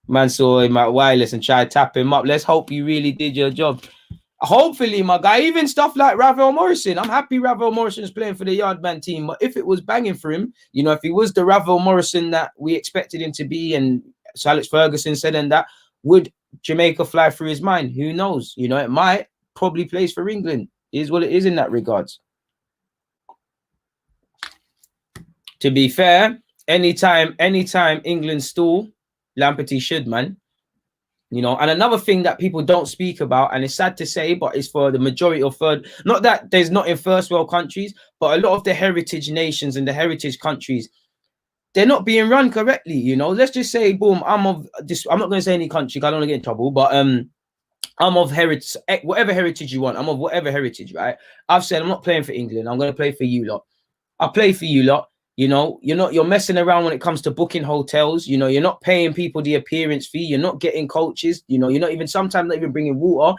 Man saw him at wireless and tried to tap him up. Let's hope you really did your job. Hopefully, my guy, even stuff like Ravel Morrison. I'm happy Ravel Morrison's playing for the Yardman team, but if it was banging for him, if he was the Ravel Morrison that we expected him to be, and Sir Alex Ferguson said, and that, would Jamaica fly through his mind? Who knows? It might. Probably plays for England. Is what it is in that regards. To be fair, anytime England stall, Lamperty should, man. And another thing that people don't speak about, and it's sad to say, but it's for the majority of not that there's not in first world countries, but a lot of the heritage nations and the heritage countries, they're not being run correctly. Let's just say, boom, I'm not going to say any country, I don't want to get in trouble, but I'm of heritage, whatever heritage you want. I'm of whatever heritage, right? I've said I'm not playing for England. I'm going to play for you lot. I'll play for you lot. You're messing around when it comes to booking hotels. You're not paying people the appearance fee. You're not getting coaches. You're not even, sometimes not even bringing water,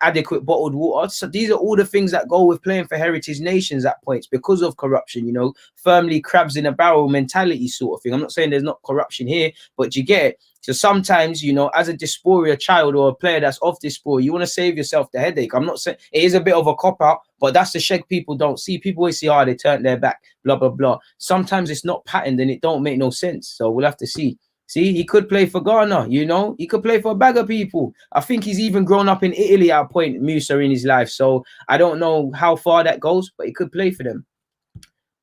adequate bottled water. So these are all the things that go with playing for heritage nations at points because of corruption, firmly crabs in a barrel mentality sort of thing. I'm not saying there's not corruption here, but you get it. So sometimes, as a dysphoria child or a player that's off dysphoria, you want to save yourself the headache. I'm not saying it is a bit of a cop-out, but that's the sheg people don't see. People always see, they turned their back, blah, blah, blah. Sometimes it's not patterned and it don't make no sense. So we'll have to see. See, he could play for Ghana, he could play for a bag of people. I think he's even grown up in Italy at a point, Musa, in his life. So I don't know how far that goes, but he could play for them.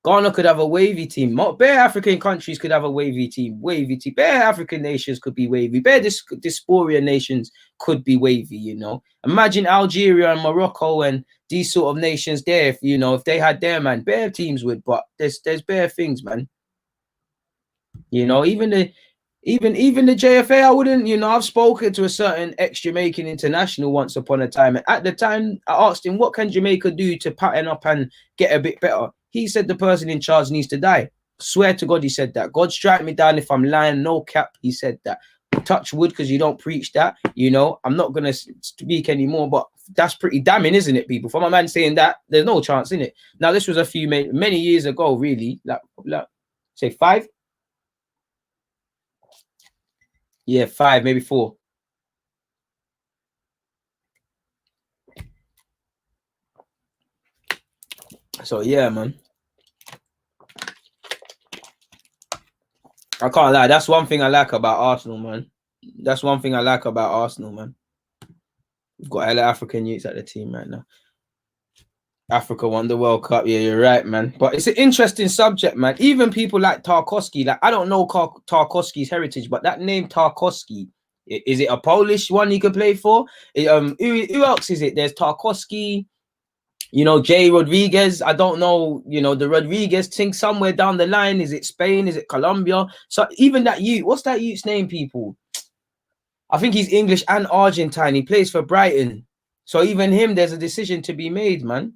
Ghana could have a wavy team. Bare African countries could have a wavy team. Bare African nations could be wavy. Bare dysphoria nations could be wavy, Imagine Algeria and Morocco and these sort of nations there, if they had their man. Bare teams would, but there's bare things, man. Even the JFA, I wouldn't, I've spoken to a certain ex-Jamaican international once upon a time. And at the time, I asked him, what can Jamaica do to pattern up and get a bit better? He said the person in charge needs to die. Swear to God, he said that. God strike me down if I'm lying, no cap, he said that. Touch wood, because you don't preach that. I'm not going to speak anymore, but that's pretty damning, isn't it, people? From a man saying that, there's no chance in it. Now, this was many years ago, really. Like say 5? Yeah, 5, maybe 4. So yeah, man. I can't lie. That's one thing I like about Arsenal, man. That's one thing I like about Arsenal, man. We've got hella African youths at the team right now. Africa won the World Cup. Yeah, you're right, man. But it's an interesting subject, man. Even people like Tarkowski, like I don't know Tarkowski's heritage, but that name Tarkowski, is it a Polish one he could play for? Who else is it? There's Tarkowski, you know, Jay Rodriguez. I don't know, you know, the Rodriguez thing somewhere down the line. Is it Spain? Is it Colombia? So even that youth, what's that youth's name, people? I think he's English and Argentine. He plays for Brighton. So even him, there's a decision to be made, man.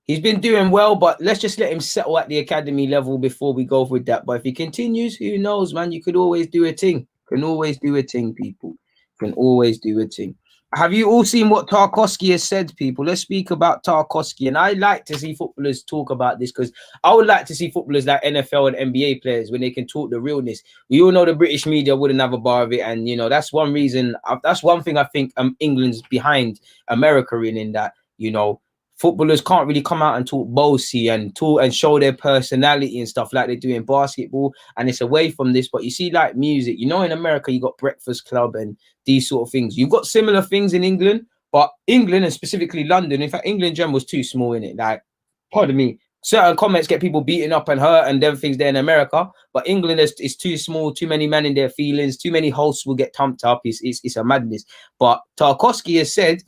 He's been doing well, but let's just let him settle at the academy level before we go with that. But if he continues, who knows, man? You could always do a thing. Can always do a thing, people. Can always do a thing. Have you all seen what Tarkowski has said, people? Let's speak about Tarkowski. And I like to see footballers talk about this because I would like to see footballers like NFL and NBA players when they can talk the realness. We all know the British media wouldn't have a bar of it. And, you know, that's one reason. That's one thing I think England's behind America in that, you know, footballers can't really come out and talk bossy and talk and show their personality and stuff like they do in basketball. And it's away from this. But you see, like music, you know, in America, you got Breakfast Club and these sort of things. You've got similar things in England, but England and specifically London, in fact, England in general was too small in it. Like, pardon me, certain comments get people beaten up and hurt and them things there in America. But England is too small, too many men in their feelings, too many hosts will get thumped up. It's a madness. But Tarkowski has said,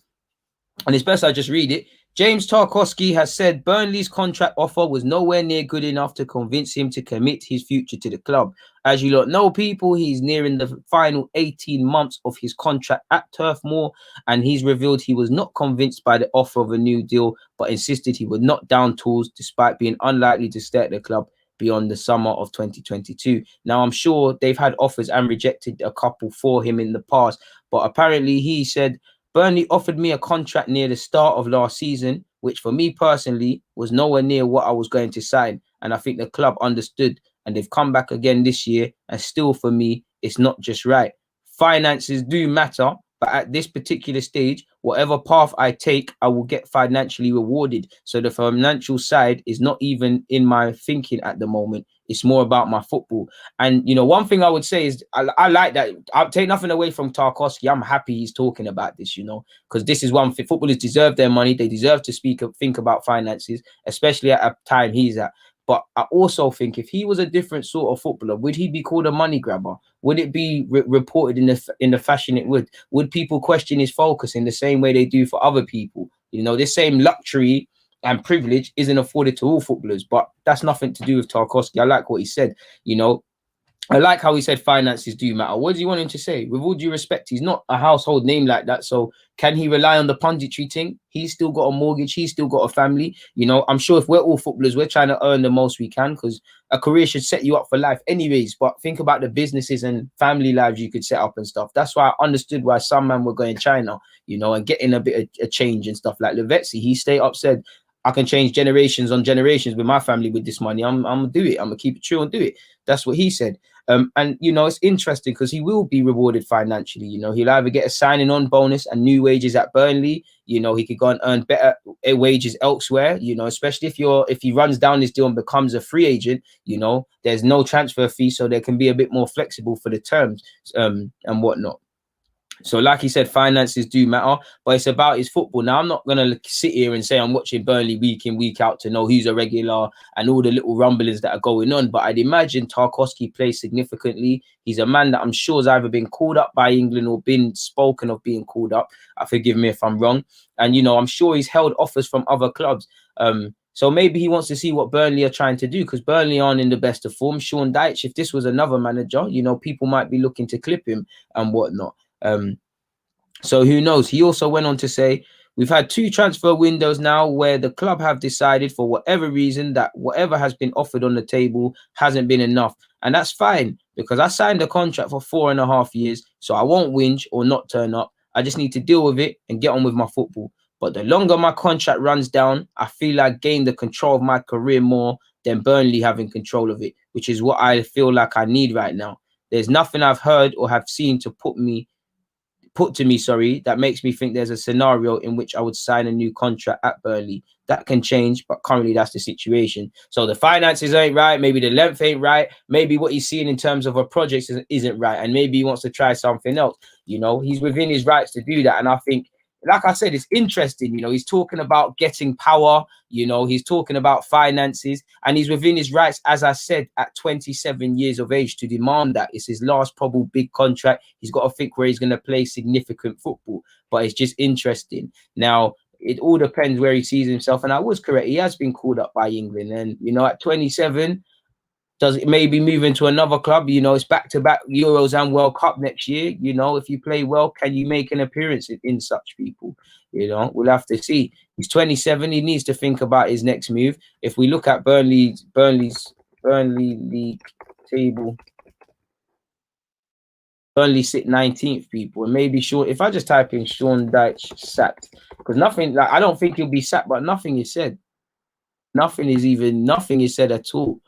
and it's best I just read it. James Tarkowski has said Burnley's contract offer was nowhere near good enough to convince him to commit his future to the club. As you lot know, people, he's nearing the final 18 months of his contract at Turf Moor, and he's revealed he was not convinced by the offer of a new deal, but insisted he would not down tools despite being unlikely to stay at the club beyond the summer of 2022. Now, I'm sure they've had offers and rejected a couple for him in the past, but apparently he said, Burnley offered me a contract near the start of last season, which for me personally was nowhere near what I was going to sign. And I think the club understood, and they've come back again this year. And still, for me, it's not just right. Finances do matter, but at this particular stage, whatever path I take, I will get financially rewarded. So the financial side is not even in my thinking at the moment. It's more about my football. And, you know, one thing I would say is I like that. I'll take nothing away from Tarkowski. I'm happy he's talking about this, you know, because this is one thing. Footballers deserve their money. They deserve to think about finances, especially at a time he's at. But I also think if he was a different sort of footballer, would he be called a money grabber? Would it be reported in the fashion it would? Would people question his focus in the same way they do for other people? You know, this same luxury and privilege isn't afforded to all footballers, but that's nothing to do with Tarkowski. I like what he said. You know, I like how he said finances do matter. What do you want him to say? With all due respect, he's not a household name like that. So can he rely on the punditry thing? He's still got a mortgage. He's still got a family. You know, I'm sure if we're all footballers, we're trying to earn the most we can because a career should set you up for life anyways. But think about the businesses and family lives you could set up and stuff. That's why I understood why some men were going China, you know, and getting a bit of a change and stuff. Like Lavezzi, he stayed up, said, I can change generations on generations with my family with this money. I'm gonna do it. I'm gonna keep it true and do it. That's what he said. And you know, it's interesting because he will be rewarded financially. You know, he'll either get a signing on bonus and new wages at Burnley. You know, he could go and earn better wages elsewhere. You know, especially if he runs down this deal and becomes a free agent. You know, there's no transfer fee, so there can be a bit more flexible for the terms and whatnot. So like he said, finances do matter, but it's about his football. Now, I'm not going to sit here and say I'm watching Burnley week in, week out to know who's a regular and all the little rumblings that are going on. But I'd imagine Tarkowski plays significantly. He's a man that I'm sure has either been called up by England or been spoken of being called up. Forgive me if I'm wrong. And, you know, I'm sure he's held offers from other clubs. So maybe he wants to see what Burnley are trying to do because Burnley aren't in the best of form. Sean Dyche, if this was another manager, you know, people might be looking to clip him and whatnot. So who knows? He also went on to say, we've had 2 transfer windows now where the club have decided for whatever reason that whatever has been offered on the table hasn't been enough. And that's fine because I signed a contract for 4.5 years. So I won't whinge or not turn up. I just need to deal with it and get on with my football. But the longer my contract runs down, I feel I gain the control of my career more than Burnley having control of it, which is what I feel like I need right now. There's nothing I've heard or have seen to put me put to me, sorry, that makes me think there's a scenario in which I would sign a new contract at Burnley. That can change, but currently that's the situation. So the finances ain't right. Maybe the length ain't right. Maybe what he's seeing in terms of a project isn't right. And maybe he wants to try something else. You know, he's within his rights to do that. And I think, like I said, it's interesting. You know, he's talking about getting power. You know, he's talking about finances, and he's within his rights, as I said, at 27 years of age to demand that. It's his last probable big contract. He's got to think where he's going to play significant football. But it's just interesting. Now, it all depends where he sees himself. And I was correct. He has been called up by England. And, you know, at 27, does it maybe move into another club? You know, it's back-to-back Euros and World Cup next year. You know, if you play well, can you make an appearance in such people? You know, we'll have to see. He's 27. He needs to think about his next move. If we look at Burnley league table, Burnley sit 19th, people, and maybe Sean. If I just type in Sean Dyche sacked, because nothing, like, I don't think he'll be sacked, but nothing is said. Nothing is said at all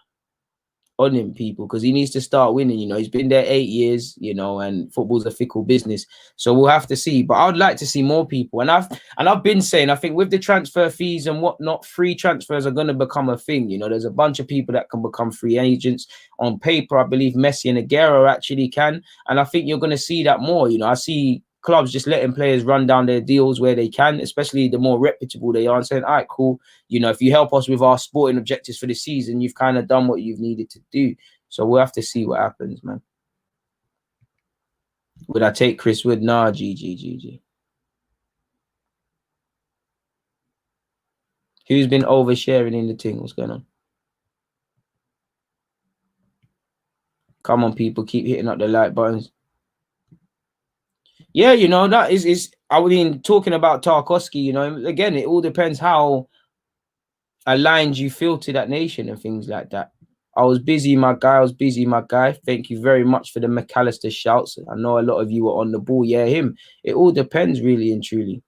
on him, people, because he needs to start winning. You know, he's been there 8 years, you know, and football's a fickle business, so we'll have to see. But I'd like to see more people, and I've been saying, I think with the transfer fees and whatnot, free transfers are going to become a thing. You know, there's a bunch of people that can become free agents. On paper, I believe Messi and Aguero actually can, and I think you're going to see that more. You know, I see clubs just letting players run down their deals where they can, especially the more reputable they are, and saying, all right, cool, you know, if you help us with our sporting objectives for the season, you've kind of done what you've needed to do. So we'll have to see what happens, man. Would I take Chris Wood? Nah, GG. Who's been oversharing in the thing? What's going on? Come on, people, keep hitting up the like buttons. Yeah, you know, that is I mean, talking about Tarkowski, you know, again, it all depends how aligned you feel to that nation and things like that. I was busy, my guy. Thank you very much for the McAllister shouts. I know a lot of you were on the ball. Yeah, him. It all depends, really and truly.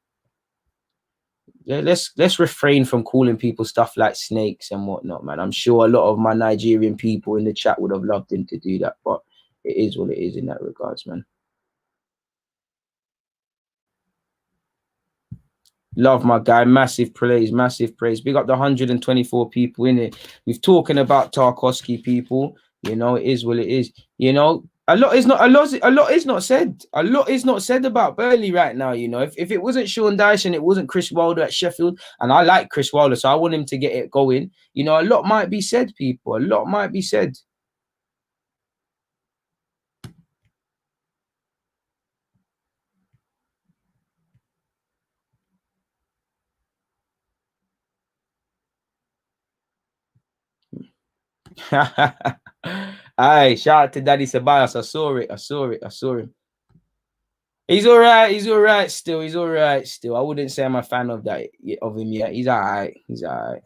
Yeah, let's refrain from calling people stuff like snakes and whatnot, man. I'm sure a lot of my Nigerian people in the chat would have loved him to do that, but it is what it is in that regards, man. Love my guy, massive praise. Big up the 124 people in it. We've talking about Tarkowski, people. You know, it is what it is. You know, a lot is not said about Burnley right now. You know, if it wasn't Sean Dyche and it wasn't Chris Wilder at Sheffield, and I like Chris Wilder, so I want him to get it going. You know, a lot might be said, people. A lot might be said. Aye, shout out to Daddy Ceballos. I saw him. He's all right still. I wouldn't say I'm a fan of him yet. He's all right.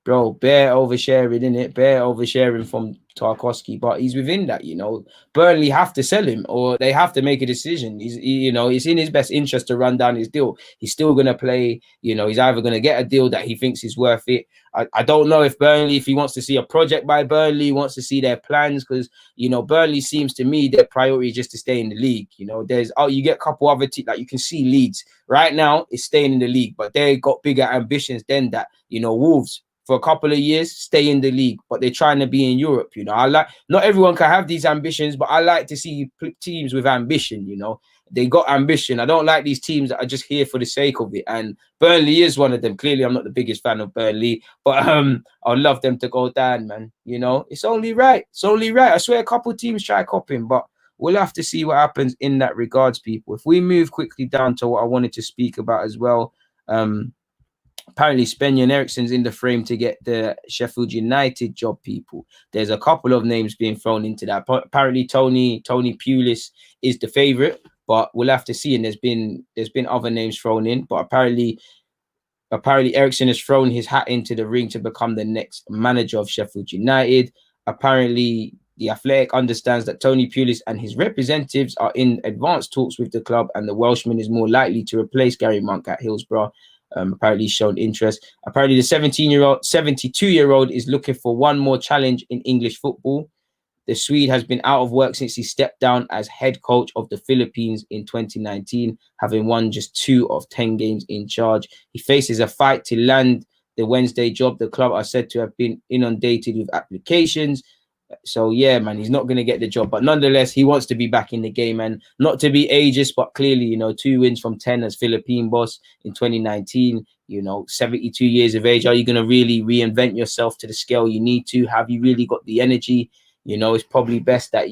Bro, bare oversharing, innit? Bare oversharing from Tarkowski, but he's within that, you know. Burnley have to sell him or they have to make a decision. You know, it's in his best interest to run down his deal. He's still going to play, you know, he's either going to get a deal that he thinks is worth it. I don't know if Burnley, if he wants to see a project by Burnley, wants to see their plans, because, you know, Burnley seems to me their priority is just to stay in the league. You know, you get a couple other teams, like you can see Leeds right now is staying in the league, but they got bigger ambitions than that. You know, Wolves, for a couple of years, stay in the league, but they're trying to be in Europe. You know, not everyone can have these ambitions, but I like to see teams with ambition. You know, they got ambition. I don't like these teams that are just here for the sake of it. And Burnley is one of them. Clearly, I'm not the biggest fan of Burnley, but I'd love them to go down, man. You know, it's only right. I swear, a couple of teams try copying, but we'll have to see what happens in that regards, people. If we move quickly down to what I wanted to speak about as well, apparently Sven Eriksen's in the frame to get the Sheffield United job, people. There's a couple of names being thrown into that. Apparently Tony Pulis is the favourite, but we'll have to see. And there's been other names thrown in, but apparently Eriksen has thrown his hat into the ring to become the next manager of Sheffield United. Apparently The Athletic understands that Tony Pulis and his representatives are in advanced talks with the club, and the Welshman is more likely to replace Gary Monk at Hillsborough. Apparently he's shown interest. Apparently the 72-year-old is looking for one more challenge in English football. The Swede has been out of work since he stepped down as head coach of the Philippines in 2019, having won just 2 of 10 games in charge. He faces a fight to land the Wednesday job. The club are said to have been inundated with applications. So yeah, man, he's not going to get the job, but nonetheless, he wants to be back in the game, and not to be ageist, but clearly, 2 wins from 10 as Philippine boss in 2019. 72 years of age. Are you going to really reinvent yourself to the scale you need to? Have you really got the energy? It's probably best that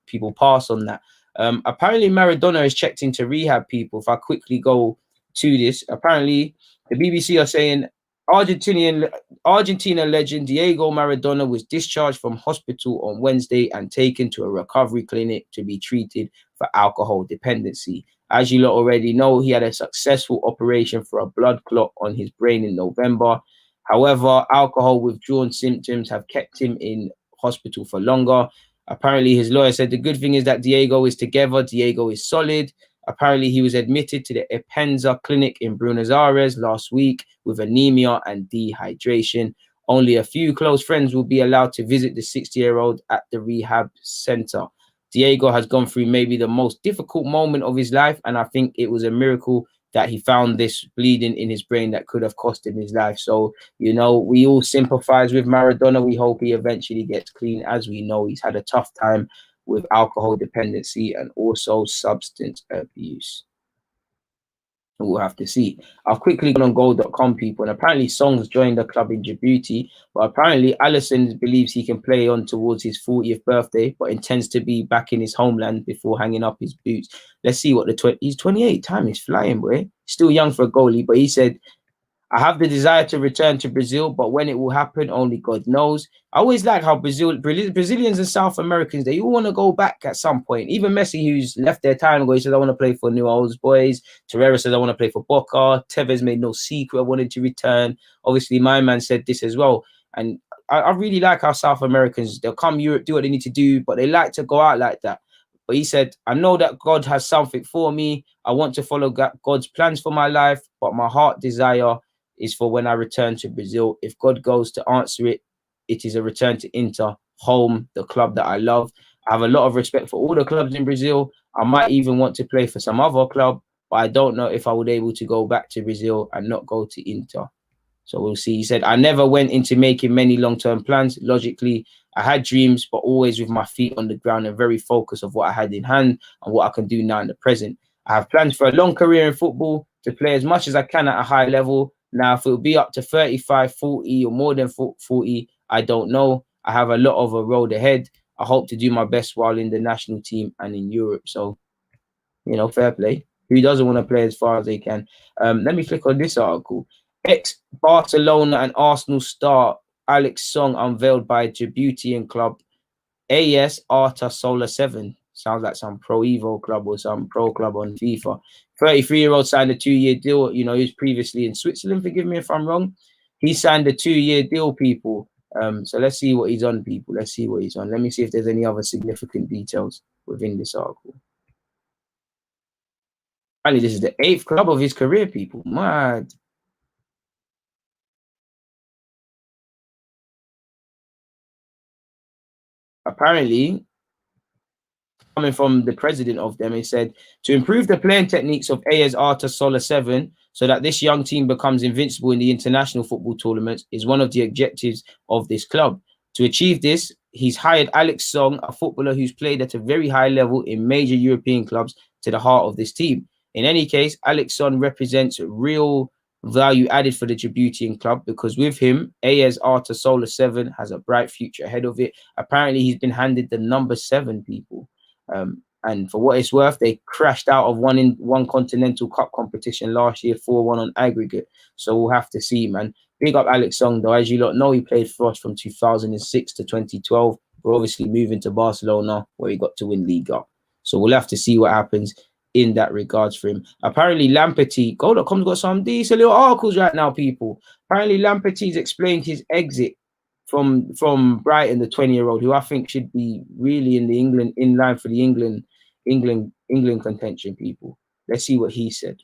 people pass on that. Apparently, Maradona has checked into rehab. People, if I quickly go to this, apparently the BBC are saying Argentina legend Diego Maradona was discharged from hospital on Wednesday and taken to a recovery clinic to be treated for alcohol dependency. As you lot already know, he had a successful operation for a blood clot on his brain in November. However, alcohol withdrawal symptoms have kept him in hospital for longer. Apparently, his lawyer said the good thing is that Diego is together. Diego is solid. Apparently, he was admitted to the Epenza clinic in Buenos Aires last week with anemia and dehydration. Only a few close friends will be allowed to visit the 60-year-old at the rehab center. Diego has gone through maybe the most difficult moment of his life, and I think it was a miracle that he found this bleeding in his brain that could have cost him his life. So, we all sympathize with Maradona. We hope he eventually gets clean. As we know, he's had a tough time with alcohol dependency and also substance abuse. We'll have to see. I've quickly gone on goal.com, people, and apparently Song's joined the club in Djibouti, but apparently Allison believes he can play on towards his 40th birthday, but intends to be back in his homeland before hanging up his boots. Let's see what he's 28. Time is flying, boy. Still young for a goalie, but he said, I have the desire to return to Brazil, but when it will happen, only God knows. I always like how Brazilians and South Americans, they all want to go back at some point. Even Messi, who's left their time ago, he says, I want to play for New Old Boys. Torreira says, I want to play for Boca. Tevez made no secret, I wanted to return. Obviously, my man said this as well. And I really like how South Americans, they'll come Europe, do what they need to do, but they like to go out like that. But he said, I know that God has something for me. I want to follow God's plans for my life, but my heart desire is for when I return to Brazil. If God goes to answer it, it is a return to Inter, home, the club that I love. I have a lot of respect for all the clubs in Brazil. I might even want to play for some other club, but I don't know if I would be able to go back to Brazil and not go to Inter. So we'll see. He said, I never went into making many long-term plans. Logically, I had dreams, but always with my feet on the ground and very focused of what I had in hand and what I can do now in the present. I have plans for a long career in football, to play as much as I can at a high level. Now, if it will be up to 35, 40 or more than 40, I don't know. I have a lot of a road ahead. I hope to do my best while in the national team and in Europe. So, fair play. Who doesn't want to play as far as they can? Let me click on this article. Ex-Barcelona and Arsenal star Alex Song unveiled by Djiboutian club AS Arta Solar 7. Sounds like some Pro Evo club or some pro club on FIFA. 33-year-old signed a 2-year deal. He was previously in Switzerland. Forgive me if I'm wrong. He signed a 2-year deal, people. So let's see what he's on, people. Let's see what he's on. Let me see if there's any other significant details within this article. Apparently, this is the 8th club of his career, people. Mad. Apparently, coming from the president of them, he said, to improve the playing techniques of AS Arta Solar 7 so that this young team becomes invincible in the international football tournaments is one of the objectives of this club. To achieve this, he's hired Alex Song, a footballer who's played at a very high level in major European clubs, to the heart of this team. In any case, Alex Song represents real value added for the Djiboutian club because with him, AS Arta Solar 7 has a bright future ahead of it. Apparently, he's been handed the number 7, people. And for what it's worth, they crashed out of one Continental Cup competition last year, 4-1 on aggregate. So we'll have to see, man. Big up Alex Song, though. As you lot know, he played for us from 2006 to 2012. We're obviously moving to Barcelona, where he got to win Liga. So we'll have to see what happens in that regards for him. Apparently, Lamperty, Goal.com's got some decent little articles right now, people. Apparently, Lamperty's explained his exit from Brighton, the 20-year-old, who I think should be really in line for the England contention, people. Let's see what he said.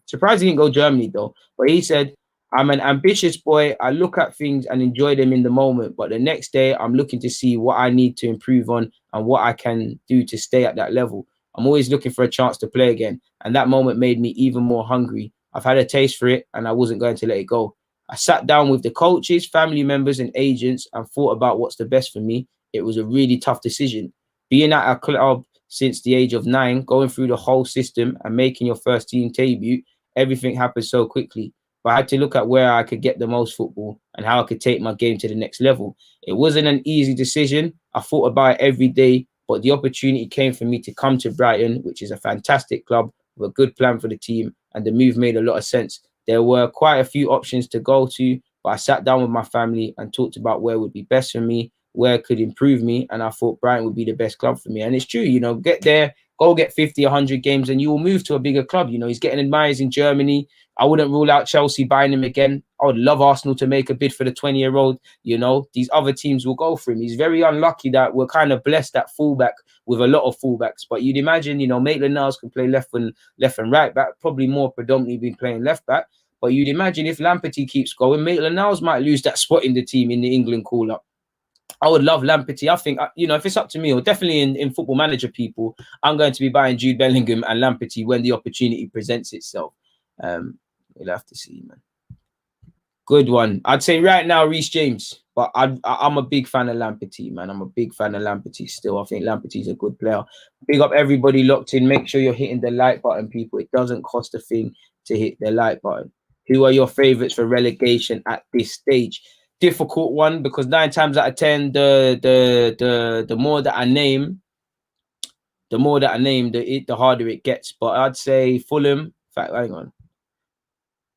Surprised he didn't go Germany though, but he said, I'm an ambitious boy. I look at things and enjoy them in the moment, but the next day I'm looking to see what I need to improve on and what I can do to stay at that level. I'm always looking for a chance to play again, and that moment made me even more hungry. I've had a taste for it, and I wasn't going to let it go. I sat down with the coaches, family members, and agents and thought about what's the best for me. It was a really tough decision. Being at a club since the age of 9, going through the whole system and making your first team debut, everything happened so quickly. But I had to look at where I could get the most football and how I could take my game to the next level. It wasn't an easy decision. I thought about it every day, but the opportunity came for me to come to Brighton, which is a fantastic club with a good plan for the team, and the move made a lot of sense. There were quite a few options to go to, but I sat down with my family and talked about where would be best for me, where could improve me, and I thought Brighton would be the best club for me. And it's true, get there, go get 50, 100 games, and you will move to a bigger club. He's getting admired in Germany. I wouldn't rule out Chelsea buying him again. I would love Arsenal to make a bid for the 20-year-old. These other teams will go for him. He's very unlucky that we're kind of blessed at fullback with a lot of fullbacks. But you'd imagine, Maitland-Niles can play left and right back, probably more predominantly been playing left back. But you'd imagine if Lamperty keeps going, Maitland-Niles might lose that spot in the team in the England call-up. I would love Lamperty. I think, if it's up to me, or definitely in Football Manager people, I'm going to be buying Jude Bellingham and Lamperty when the opportunity presents itself. We'll have to see, man. Good one. I'd say right now, Reece James. But I'm a big fan of Lamperty, man. I'm a big fan of Lamperty still. I think Lamperty's a good player. Big up everybody locked in. Make sure you're hitting the like button, people. It doesn't cost a thing to hit the like button. Who are your favourites for relegation at this stage? Difficult one, because 9 times out of 10, the more that I name, the harder it gets. But I'd say Fulham. In fact, hang on.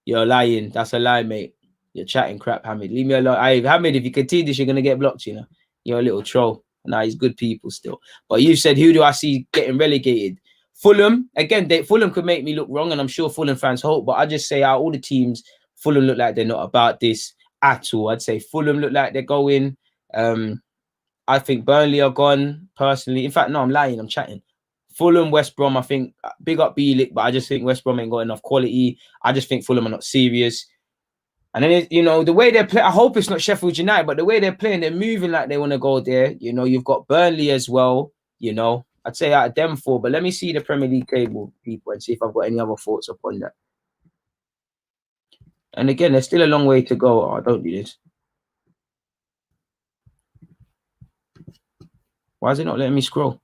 You're lying. That's a lie, mate. You're chatting crap, Hamid. Leave me alone. Hamid, if you continue this, you're going to get blocked, You're a little troll. Nah, he's good people still. But you said, who do I see getting relegated? Fulham. Again, Fulham could make me look wrong, and I'm sure Fulham fans hope. But I just say out all the teams, Fulham look like they're not about this at all. I'd say Fulham look like they're going. I think Burnley are gone, personally. In fact, no, I'm lying. I'm chatting. Fulham, West Brom, I think, big up Bielik, but I just think West Brom ain't got enough quality. I just think Fulham are not serious. And then, the way they're playing, I hope it's not Sheffield United, but the way they're playing, they're moving like they want to go there. You've got Burnley as well, I'd say out of them 4, but let me see the Premier League table, people, and see if I've got any other thoughts upon that. And again, there's still a long way to go. Oh, don't do this. Why is it not letting me scroll?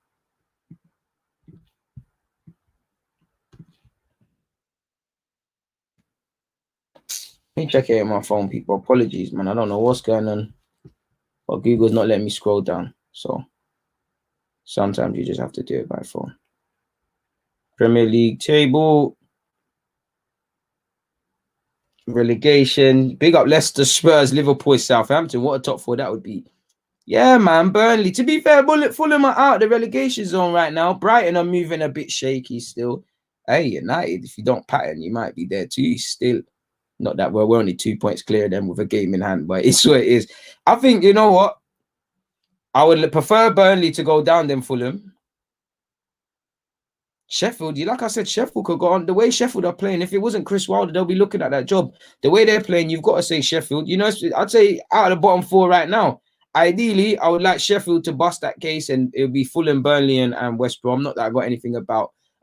Let me check it on my phone, people. Apologies, man. I don't know what's going on, but Google's not letting me scroll down. So sometimes you just have to do it by phone. Premier League table. Relegation. Big up Leicester, Spurs, Liverpool, Southampton. What a top 4 that would be. Yeah, man. Burnley. To be fair, Fulham are out the relegation zone right now. Brighton are moving a bit shaky still. Hey, United, if you don't pattern, you might be there too still. Not that we're only 2 points clear of them with a game in hand, but it's what it is. I think, you know what? I would prefer Burnley to go down than Fulham. Sheffield, like I said, Sheffield could go on. The way Sheffield are playing, if it wasn't Chris Wilder, they'll be looking at that job. The way they're playing, you've got to say Sheffield. I'd say out of the bottom 4 right now. Ideally, I would like Sheffield to bust that case, and it would be Fulham, Burnley, and West Brom. Not that I got anything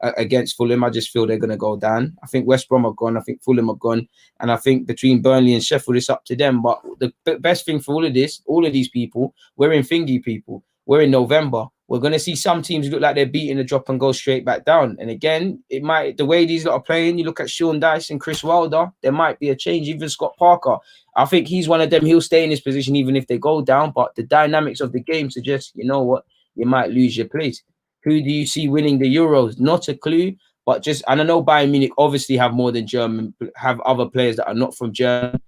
against Fulham. I just feel they're going to go down. I think West Brom are gone. I think Fulham are gone. And I think between Burnley and Sheffield, it's up to them. But the best thing for all of these people, we're in thingy, people. We're in November. We're going to see some teams look like they're beating the drop and go straight back down. And again, the way these lot are playing, you look at Sean Dyche and Chris Wilder, there might be a change. Even Scott Parker, I think he's one of them. He'll stay in his position even if they go down. But the dynamics of the game suggest, you know what, you might lose your place. Who do you see winning the Euros? Not a clue. But and I know Bayern Munich obviously have more than German, have other players that are not from Germany.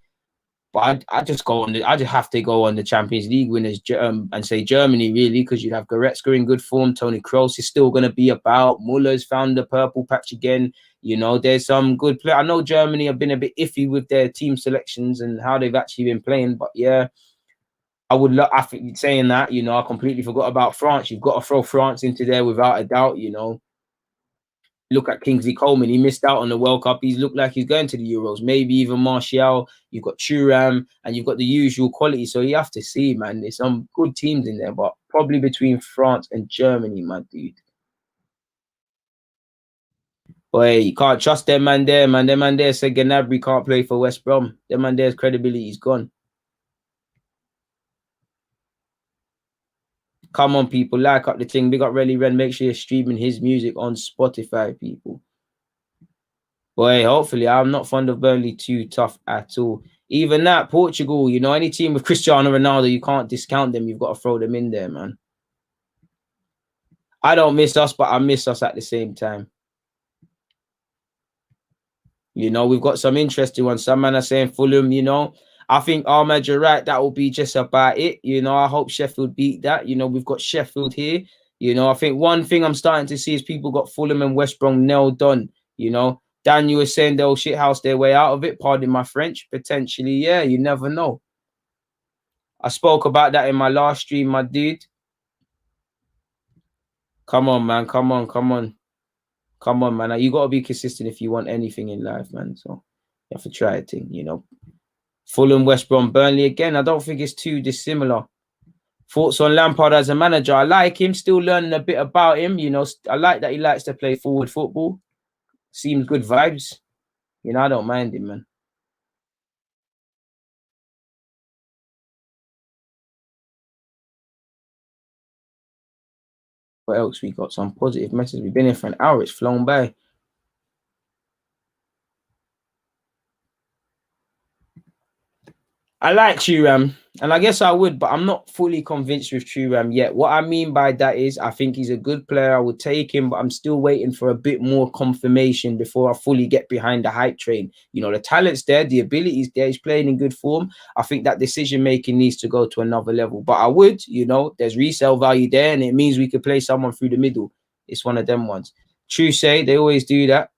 But I just have to go on the Champions League winners and say Germany, really, because you'd have Goretzka in good form. Toni Kroos is still going to be about. Muller's found the purple patch again. There's some good play. I know Germany have been a bit iffy with their team selections and how they've actually been playing. But yeah, I think saying that, I completely forgot about France. You've got to throw France into there without a doubt, Look at Kingsley Coleman. He missed out on the World Cup. He's looked like he's going to the Euros. Maybe even Martial. You've got Thuram, and you've got the usual quality. So you have to see, man. There's some good teams in there, but probably between France and Germany, my dude. Boy, you can't trust them man there, man. Them man there said Gnabry can't play for West Brom. Them man there's credibility is gone. Come on, people, like up the thing. Big up Relly Ren. Make sure you're streaming his music on Spotify, people. Boy, hopefully, I'm not fond of Burnley too tough at all. Even that, Portugal, you know, any team with Cristiano Ronaldo, you can't discount them. You've got to throw them in there, man. I don't miss us, but I miss us at the same time. You know, we've got some interesting ones. Some men are saying Fulham, you know. I think Ahmed, you're right. That will be just about it. You know, I hope Sheffield beat that. You know, we've got Sheffield here. You know, I think one thing I'm starting to see is people got Fulham and West Brom nailed on. You know, Daniel was saying they'll shithouse their way out of it. Pardon my French. Potentially, yeah, you never know. I spoke about that in my last stream, my dude. Come on, man. Come on, come on. Come on, man. You got to be consistent if you want anything in life, man. So you have to try a thing, you know. Fulham, West Brom, Burnley again. I don't think it's too dissimilar. Thoughts on Lampard as a manager? I like him. Still learning a bit about him. You know, I like that he likes to play forward football. Seems good vibes. You know, I don't mind him, man. What else we got? Some positive messages. We've been here for an hour. It's flown by. I like Thuram, and I guess I would, but I'm not fully convinced with Thuram yet. What I mean by that is I think he's a good player. I would take him, but I'm still waiting for a bit more confirmation before I fully get behind the hype train. You know, the talent's there, the ability's there, he's playing in good form. I think that decision-making needs to go to another level. But I would, you know, there's resale value there, and it means we could play someone through the middle. It's one of them ones. True say, they always do that.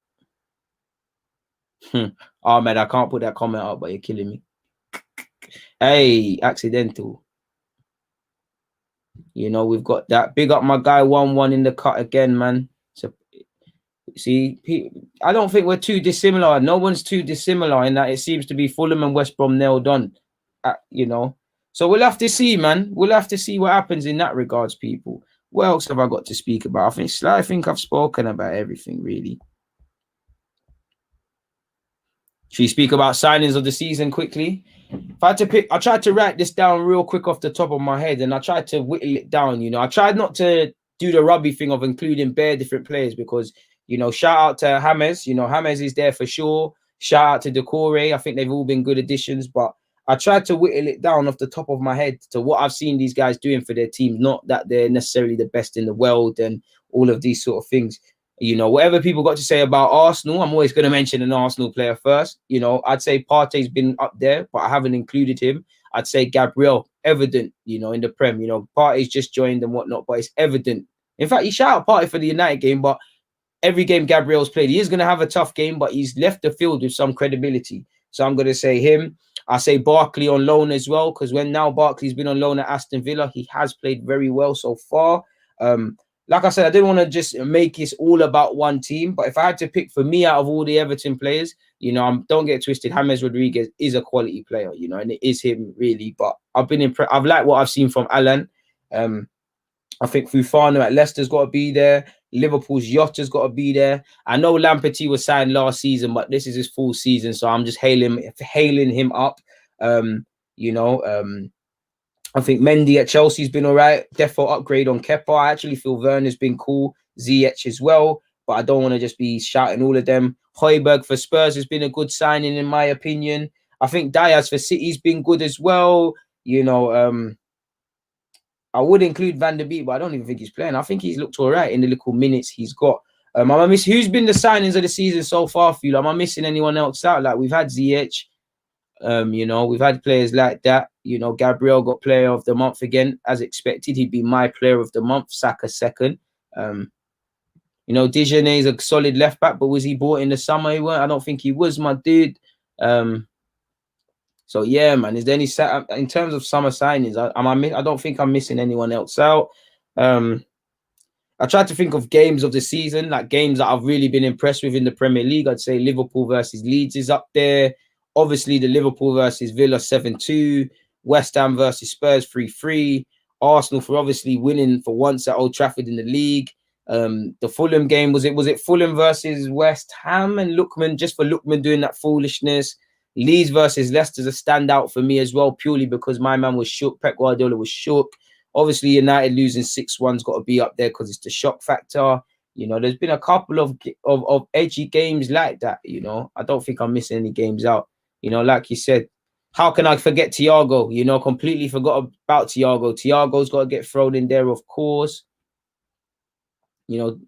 Oh, man, I can't put that comment up, but you're killing me. Hey, accidental. You know, we've got that. Big up my guy 1-1 in the cut again, man. So see, I don't think we're too dissimilar. No one's too dissimilar in that it seems to be Fulham and West Brom nailed on. You know. So we'll have to see, man. We'll have to see what happens in that regards, people. What else have I got to speak about? I think I've spoken about everything, really. Should we speak about signings of the season quickly? If I had to pick, I tried to write this down real quick off the top of my head, and I tried to whittle it down. You know, I tried not to do the rugby thing of including bare different players because, you know, shout out to James. You know, James is there for sure. Shout out to Decore. I think they've all been good additions, but I tried to whittle it down off the top of my head to what I've seen these guys doing for their teams. Not that they're necessarily the best in the world and all of these sort of things. You know, whatever people got to say about Arsenal, I'm always going to mention an Arsenal player first. You know, I'd say Partey's been up there, but I haven't included him. I'd say Gabriel, evident, you know, in the Prem. You know, Partey's just joined and whatnot, but it's evident. In fact, he shout out Partey for the United game, but every game Gabriel's played, he is going to have a tough game, but he's left the field with some credibility. So I'm going to say him. I say Barkley on loan as well, because when now Barkley's been on loan at Aston Villa, he has played very well so far. Like I said, I didn't want to just make this all about one team, but if I had to pick for me out of all the Everton players, you know, don't get twisted. James Rodriguez is a quality player, you know, and it is him really. But I've been impressed. I've liked what I've seen from Alan. I think Fufano at Leicester's got to be there. Liverpool's Yotta's got to be there. I know Lamperty was signed last season, but this is his full season, so I'm just hailing him up. You know, I think Mendy at Chelsea's been all right. Defo upgrade on Kepa. I actually feel Werner's been cool. Ziyech as well, but I don't want to just be shouting all of them. Højbjerg for Spurs has been a good signing in my opinion. I think Diaz for City's been good as well. You know, I would include Van der Beek, but I don't even think he's playing. I think he's looked all right in the little minutes he's got. Who's been the signings of the season so far for you? Am I missing anyone else out? Like we've had Ziyech. You know, we've had players like that. You know, Gabriel got player of the month again, as expected. He'd be my player of the month, Saka second. You know, Dijonay is a solid left back, but was he bought in the summer? I don't think he was, my dude. So yeah, man. Is there any in terms of summer signings? I don't think I'm missing anyone else out. I tried to think of games of the season, like games that I've really been impressed with in the Premier League. I'd say Liverpool versus Leeds is up there. Obviously, the Liverpool versus Villa 7-2, West Ham versus Spurs 3-3, Arsenal for obviously winning for once at Old Trafford in the league. The Fulham game, was it Fulham versus West Ham and Lookman, just for Lookman doing that foolishness. Leeds versus Leicester's a standout for me as well, purely because my man was shook. Pep Guardiola was shook. Obviously, United losing 6-1's got to be up there because it's the shock factor. You know, there's been a couple of edgy games like that. You know, I don't think I'm missing any games out. You know, like you said, how can I forget Thiago? You know, completely forgot about Thiago. Thiago's got to get thrown in there, of course. You know,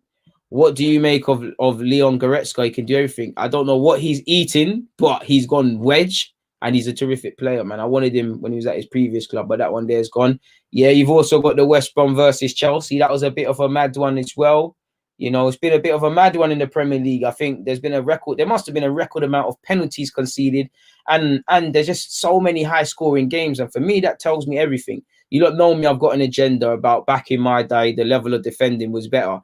what do you make of Leon Goretzka? He can do everything. I don't know what he's eating, but he's gone wedge. And he's a terrific player, man. I wanted him when he was at his previous club, but that one there is gone. Yeah, you've also got the West Brom versus Chelsea. That was a bit of a mad one as well. You know, it's been a bit of a mad one in the Premier League. I think there's been a record. There must have been a record amount of penalties conceded. And there's just so many high-scoring games. And for me, that tells me everything. You don't know me. I've got an agenda about back in my day, the level of defending was better.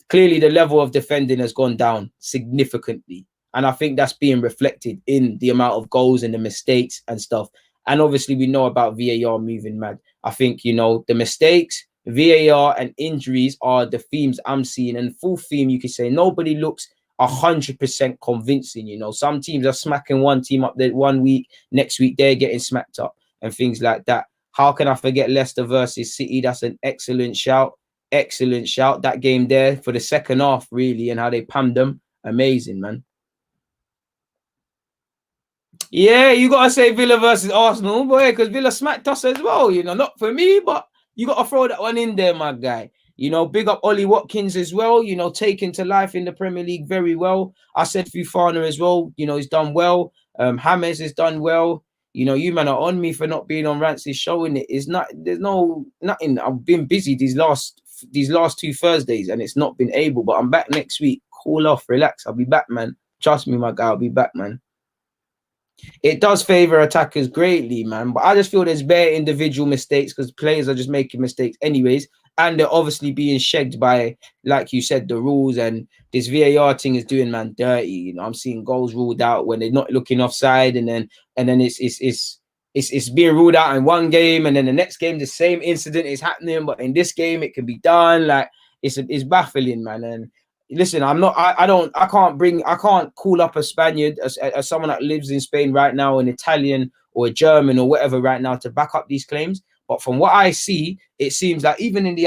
Clearly, the level of defending has gone down significantly. And I think that's being reflected in the amount of goals and the mistakes and stuff. And obviously, we know about VAR moving mad. I think, you know, the mistakes, VAR and injuries are the themes I'm seeing. And full theme, you could say nobody looks 100% convincing. You know, some teams are smacking one team up there one week. Next week, they're getting smacked up and things like that. How can I forget Leicester versus City? That's an excellent shout. Excellent shout. That game there for the second half, really, and how they pammed them. Amazing, man. Yeah, you gotta say Villa versus Arsenal, boy, because Villa smacked us as well. You know, not for me, but you gotta throw that one in there, my guy. You know, big up Ollie Watkins as well. You know, taken to life in the Premier League very well. I said Fofana as well. You know, he's done well. James has done well. You know, you man are on me for not being on Rancy's show, and it's not. There's nothing. I've been busy these last 2 Thursdays, and it's not been able. But I'm back next week. Cool off, relax. I'll be back, man. Trust me, my guy. I'll be back, man. It does favor attackers greatly, man. But I just feel there's bare individual mistakes because players are just making mistakes anyways. And they're obviously being shagged by, like you said, the rules. And this VAR thing is doing man dirty. You know, I'm seeing goals ruled out when they're not looking offside. And then it's being ruled out in one game. And then the next game, the same incident is happening. But in this game, it can be done. Like, it's baffling, man. And listen, I can't call up a Spaniard as someone that lives in Spain right now, an Italian or a German or whatever right now to back up these claims. But from what I see, it seems like even in the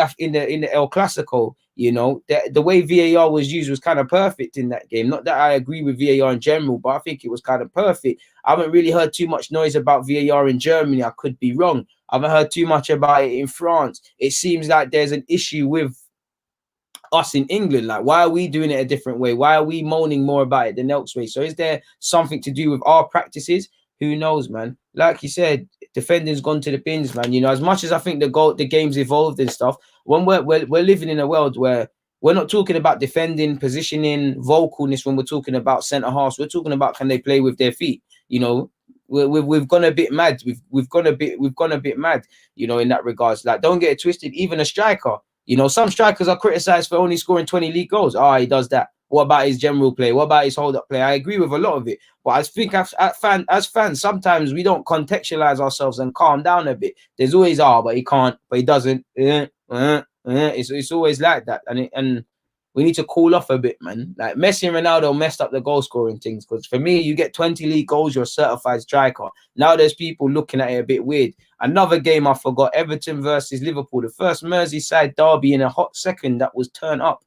El Clasico, you know, the way VAR was used was kind of perfect in that game. Not that I agree with VAR in general, but I think it was kind of perfect. I haven't really heard too much noise about VAR in Germany. I could be wrong. I haven't heard too much about it in France. It seems like there's an issue with us in England. Like, why are we doing it a different way? Why are we moaning more about it than elsewhere? So is there something to do with our practices? Who knows, man? Like you said, defending's gone to the bins, man. You know, as much as I think the game's evolved and stuff, when we're living in a world where we're not talking about defending, positioning, vocalness when we're talking about centre halves. We're talking about can they play with their feet? You know, we've gone a bit mad. We've gone a bit mad, you know, in that regards. Like, don't get it twisted. Even a striker, you know, some strikers are criticized for only scoring 20 league goals. Oh, he does that. What about his general play? What about his hold-up play? I agree with a lot of it. But I think as fans, sometimes we don't contextualize ourselves and calm down a bit. There's always, but he can't, but he doesn't. It's always like that. And we need to cool off a bit, man. Like, Messi and Ronaldo messed up the goal-scoring things. Because for me, you get 20 league goals, you're a certified striker. Now there's people looking at it a bit weird. Another game I forgot, Everton versus Liverpool. The first Merseyside derby in a hot second that was turned up.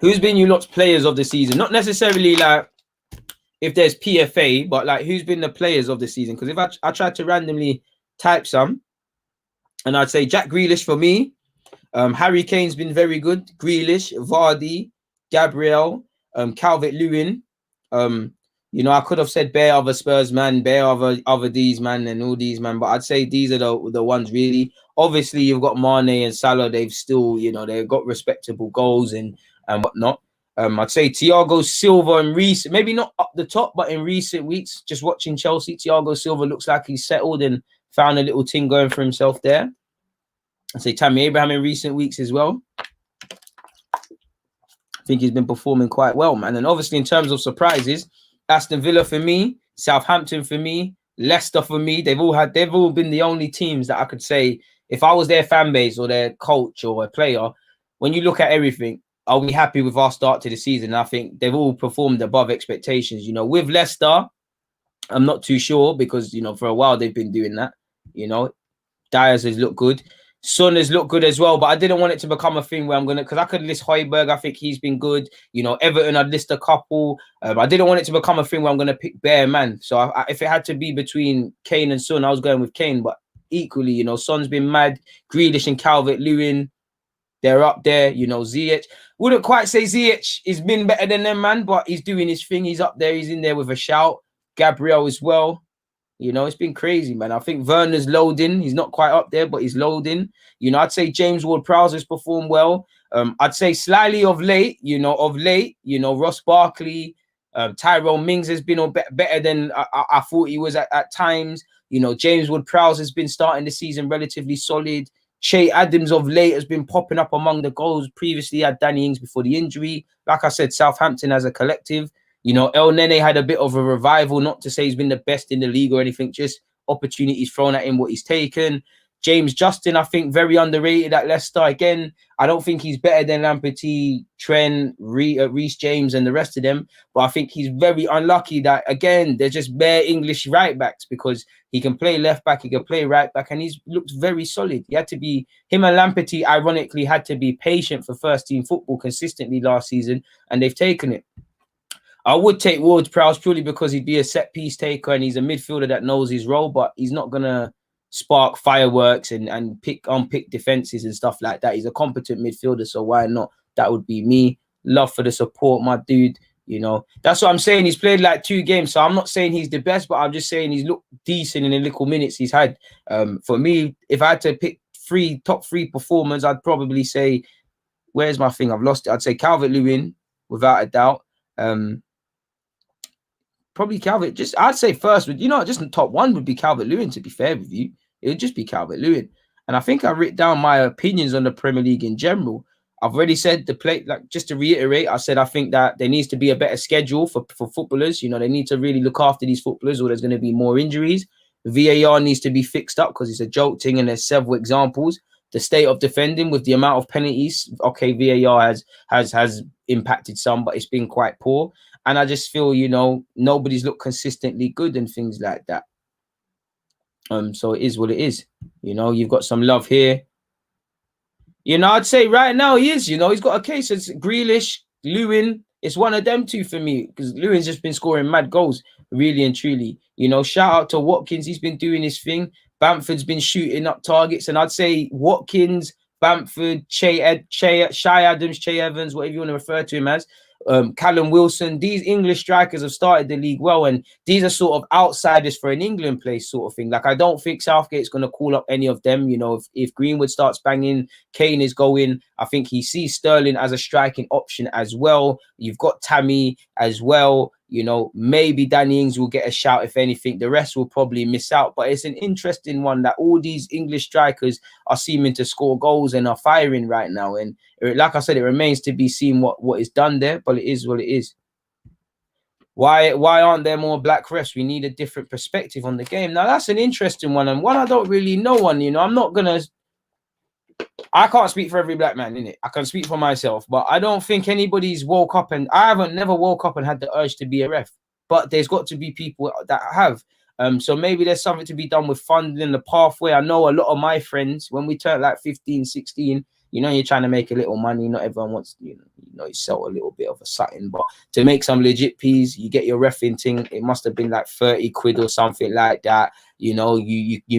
Who's been you lot's players of the season? Not necessarily like if there's PFA, but like who's been the players of the season? Because if I tried to randomly type some, and I'd say Jack Grealish for me. Harry Kane's been very good. Grealish, Vardy, Gabriel, Calvert-Lewin. You know, I could have said bare other Spurs, man, bare other these, man, and all these, man. But I'd say these are the ones really. Obviously, you've got Mane and Salah. They've still, you know, they've got respectable goals and whatnot. I'd say Thiago Silva in recent, maybe not up the top, but in recent weeks, just watching Chelsea, Thiago Silva looks like he's settled and found a little thing going for himself there. I say Tammy Abraham in recent weeks as well. I think he's been performing quite well, man. And obviously, in terms of surprises, Aston Villa for me, Southampton for me, Leicester for me. They've all been the only teams that I could say, if I was their fan base or their coach or a player, when you look at everything, are we happy with our start to the season? I think they've all performed above expectations. You know, with Leicester, I'm not too sure because, you know, for a while they've been doing that. You know, Dyers has looked good. Son has looked good as well, but I didn't want it to become a thing where I'm going to, because I could list Højbjerg. I think he's been good. You know, Everton, I'd list a couple. I didn't want it to become a thing where I'm going to pick bare man. So if it had to be between Kane and Son, I was going with Kane. But equally, you know, Son's been mad. Grealish and Calvert-Lewin, they're up there. You know, Ziyech. Wouldn't quite say Ziyech has been better than them, man, but he's doing his thing. He's up there. He's in there with a shout. Gabriel as well. You know, it's been crazy, man. I think Werner's loading. He's not quite up there, but he's loading. You know, I'd say James Ward-Prowse has performed well. I'd say slightly of late, Ross Barkley, Tyrone Mings has been better than I thought he was at times. You know, James Ward-Prowse has been starting the season relatively solid. Che Adams of late has been popping up among the goals. Previously had Danny Ings before the injury. Like I said, Southampton as a collective. You know, El Nene had a bit of a revival, not to say he's been the best in the league or anything, just opportunities thrown at him, what he's taken. James Justin, I think, very underrated at Leicester. Again, I don't think he's better than Lamptey, Trent, Reece James and the rest of them. But I think he's very unlucky that, again, they're just bare English right backs because he can play left back, he can play right back, and he's looked very solid. He had to be, him and Lamptey, ironically, had to be patient for first team football consistently last season, and they've taken it. I would take Ward-Prowse purely because he'd be a set piece taker and he's a midfielder that knows his role, but he's not gonna spark fireworks and unpick defenses and stuff like that. He's a competent midfielder, so why not? That would be me. Love for the support, my dude. You know, that's what I'm saying. He's played like 2 games, so I'm not saying he's the best, but I'm just saying he's looked decent in the little minutes he's had. For me, if I had to pick top 3 performers, I'd probably say, where's my thing? I've lost it. I'd say Calvert-Lewin, without a doubt. Probably Calvert. I'd say first, but just top 1 would be Calvert-Lewin. To be fair with you, it would just be Calvert-Lewin. And I think I wrote down my opinions on the Premier League in general. I've already said just to reiterate, I said I think that there needs to be a better schedule for footballers. You know, they need to really look after these footballers, or there's going to be more injuries. VAR needs to be fixed up because it's a joke thing, and there's several examples. The state of defending with the amount of penalties, okay, VAR has impacted some, but it's been quite poor. And I just feel, nobody's looked consistently good and things like that. So it is what it is. You've got some love here. I'd say right now he is, he's got a case. It's Grealish, Lewin. It's one of them 2 for me because Lewin's just been scoring mad goals, really and truly. Shout out to Watkins. He's been doing his thing. Bamford's been shooting up targets. And I'd say Watkins, Bamford, Shay Adams, Che Evans, whatever you want to refer to him as, Callum Wilson, these English strikers have started the league well, and these are sort of outsiders for an England place sort of thing. Like, I don't think Southgate's going to call up any of them. If Greenwood starts banging, Kane is going. I think he sees Sterling as a striking option as well. You've got Tammy as well. Maybe Danny Ings will get a shout if anything. The rest will probably miss out. But it's an interesting one that all these English strikers are seeming to score goals and are firing right now. And like I said, it remains to be seen what is done there, but it is what it is. Why aren't there more black refs? We need a different perspective on the game. Now, that's an interesting one, and one I don't really know on. I'm not going to... I can't speak for every black man, innit? I can speak for myself, but I don't think anybody's woke up, and I haven't never woke up and had the urge to be a ref. But there's got to be people that have. So maybe there's something to be done with funding the pathway. I know a lot of my friends, when we turn like 15, 16, you're trying to make a little money. Not everyone wants, you sell a little bit of a something, but to make some legit peas, you get your reffing thing. It must have been like 30 quid or something like that. You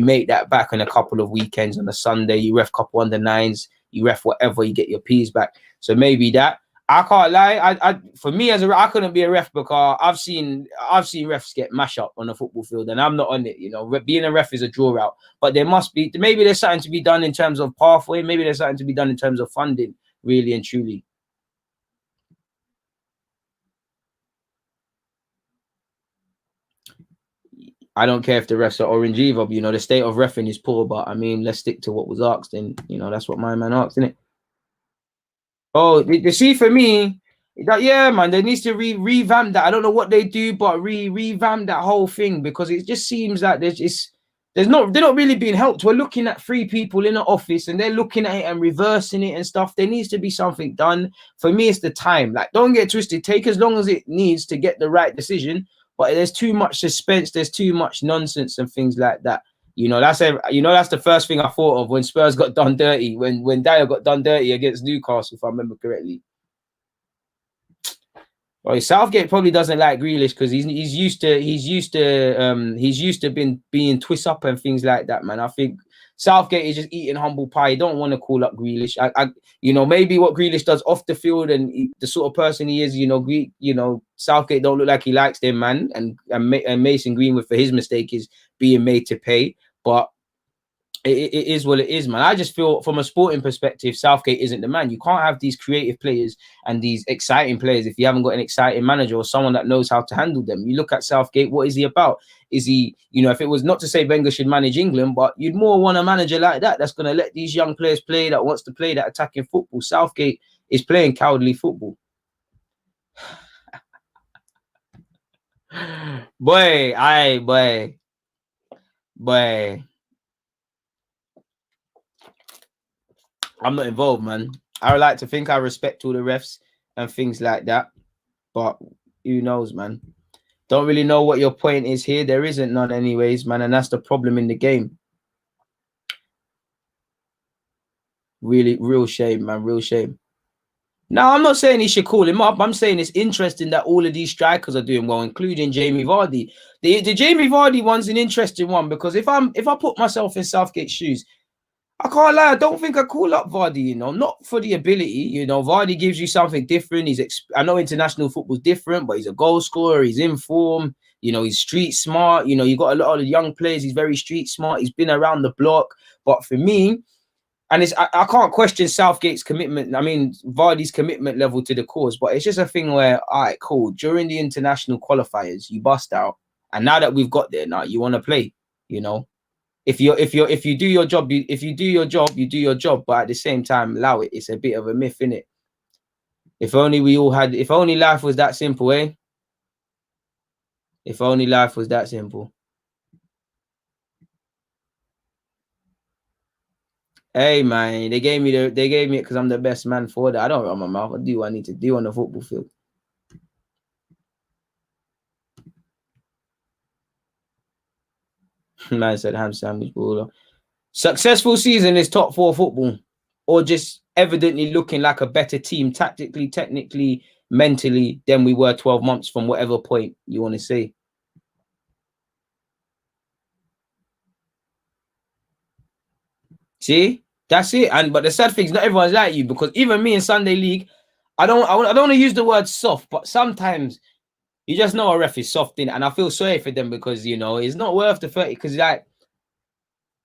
make that back on a couple of weekends. On a Sunday, you ref couple under 9s, you ref whatever, you get your peas back. So maybe that. I can't lie. For me as I couldn't be a ref because I've seen refs get mash up on the football field, and I'm not on it. Being a ref is a draw out, but maybe there's something to be done in terms of pathway. Maybe there's something to be done in terms of funding, really and truly. I don't care if the refs are orange either. You know, the state of reffing is poor, but I mean, let's stick to what was asked, and you know, that's what my man asked, isn't it? Oh, you see, for me, that yeah, man, they needs to revamp that. I don't know what they do, but revamp that whole thing because it just seems like they're not really being helped. We're looking at three people in the office and they're looking at it and reversing it and stuff. There needs to be something done. For me, it's the time. Like, don't get twisted. Take as long as it needs to get the right decision. But there's too much suspense. There's too much nonsense and things like that. That's the first thing I thought of when Spurs got done dirty, when Dyer got done dirty against Newcastle, if I remember correctly. Well, Southgate probably doesn't like Grealish because he's used to being twist up and things like that, man. I think Southgate is just eating humble pie. He don't want to call up Grealish. Maybe what Grealish does off the field and the sort of person he is, Southgate don't look like he likes them, man. And Mason Greenwood, for his mistake, is being made to pay. But it is what it is, man. I just feel from a sporting perspective, Southgate isn't the man. You can't have these creative players and these exciting players if you haven't got an exciting manager or someone that knows how to handle them. You look at Southgate, what is he about? Is he, if it was not to say Wenger should manage England, but you'd more want a manager like that that's going to let these young players play, that wants to play that attacking football. Southgate is playing cowardly football. Boy. I'm not involved, man. I would like to think I respect all the refs and things like that, but who knows, man? Don't really know what your point is here. There isn't none anyways, man, and that's the problem in the game. Really, real shame, man, real shame. No, I'm not saying he should call him up. I'm saying it's interesting that all of these strikers are doing well, including Jamie Vardy. The Jamie Vardy one's an interesting one because if I put myself in Southgate's shoes, I can't lie. I don't think I call up Vardy, not for the ability. Vardy gives you something different. I know international football's different, but he's a goal scorer. He's in form. He's street smart. You got a lot of young players. He's very street smart. He's been around the block. But for me, and I can't question Southgate's commitment. I mean, Vardy's commitment level to the cause, but it's just a thing where, all right, cool. During the international qualifiers, you bust out. And now that we've got there, now you want to play, If you do your job, you do your job. But at the same time, allow it. It's a bit of a myth, innit? If only life was that simple, eh? If only life was that simple. Hey man, they gave me it because I'm the best man for that. I don't run my mouth. I do what I need to do on the football field. Man said ham sandwich baller. Successful season is top 4 football, or just evidently looking like a better team tactically, technically, mentally than we were 12 months from whatever point you want to say. See, that's it. But the sad thing is, not everyone's like you, because even me in Sunday League, I don't want to use the word soft, but sometimes you just know a ref is soft in, and I feel sorry for them because it's not worth the 30. Because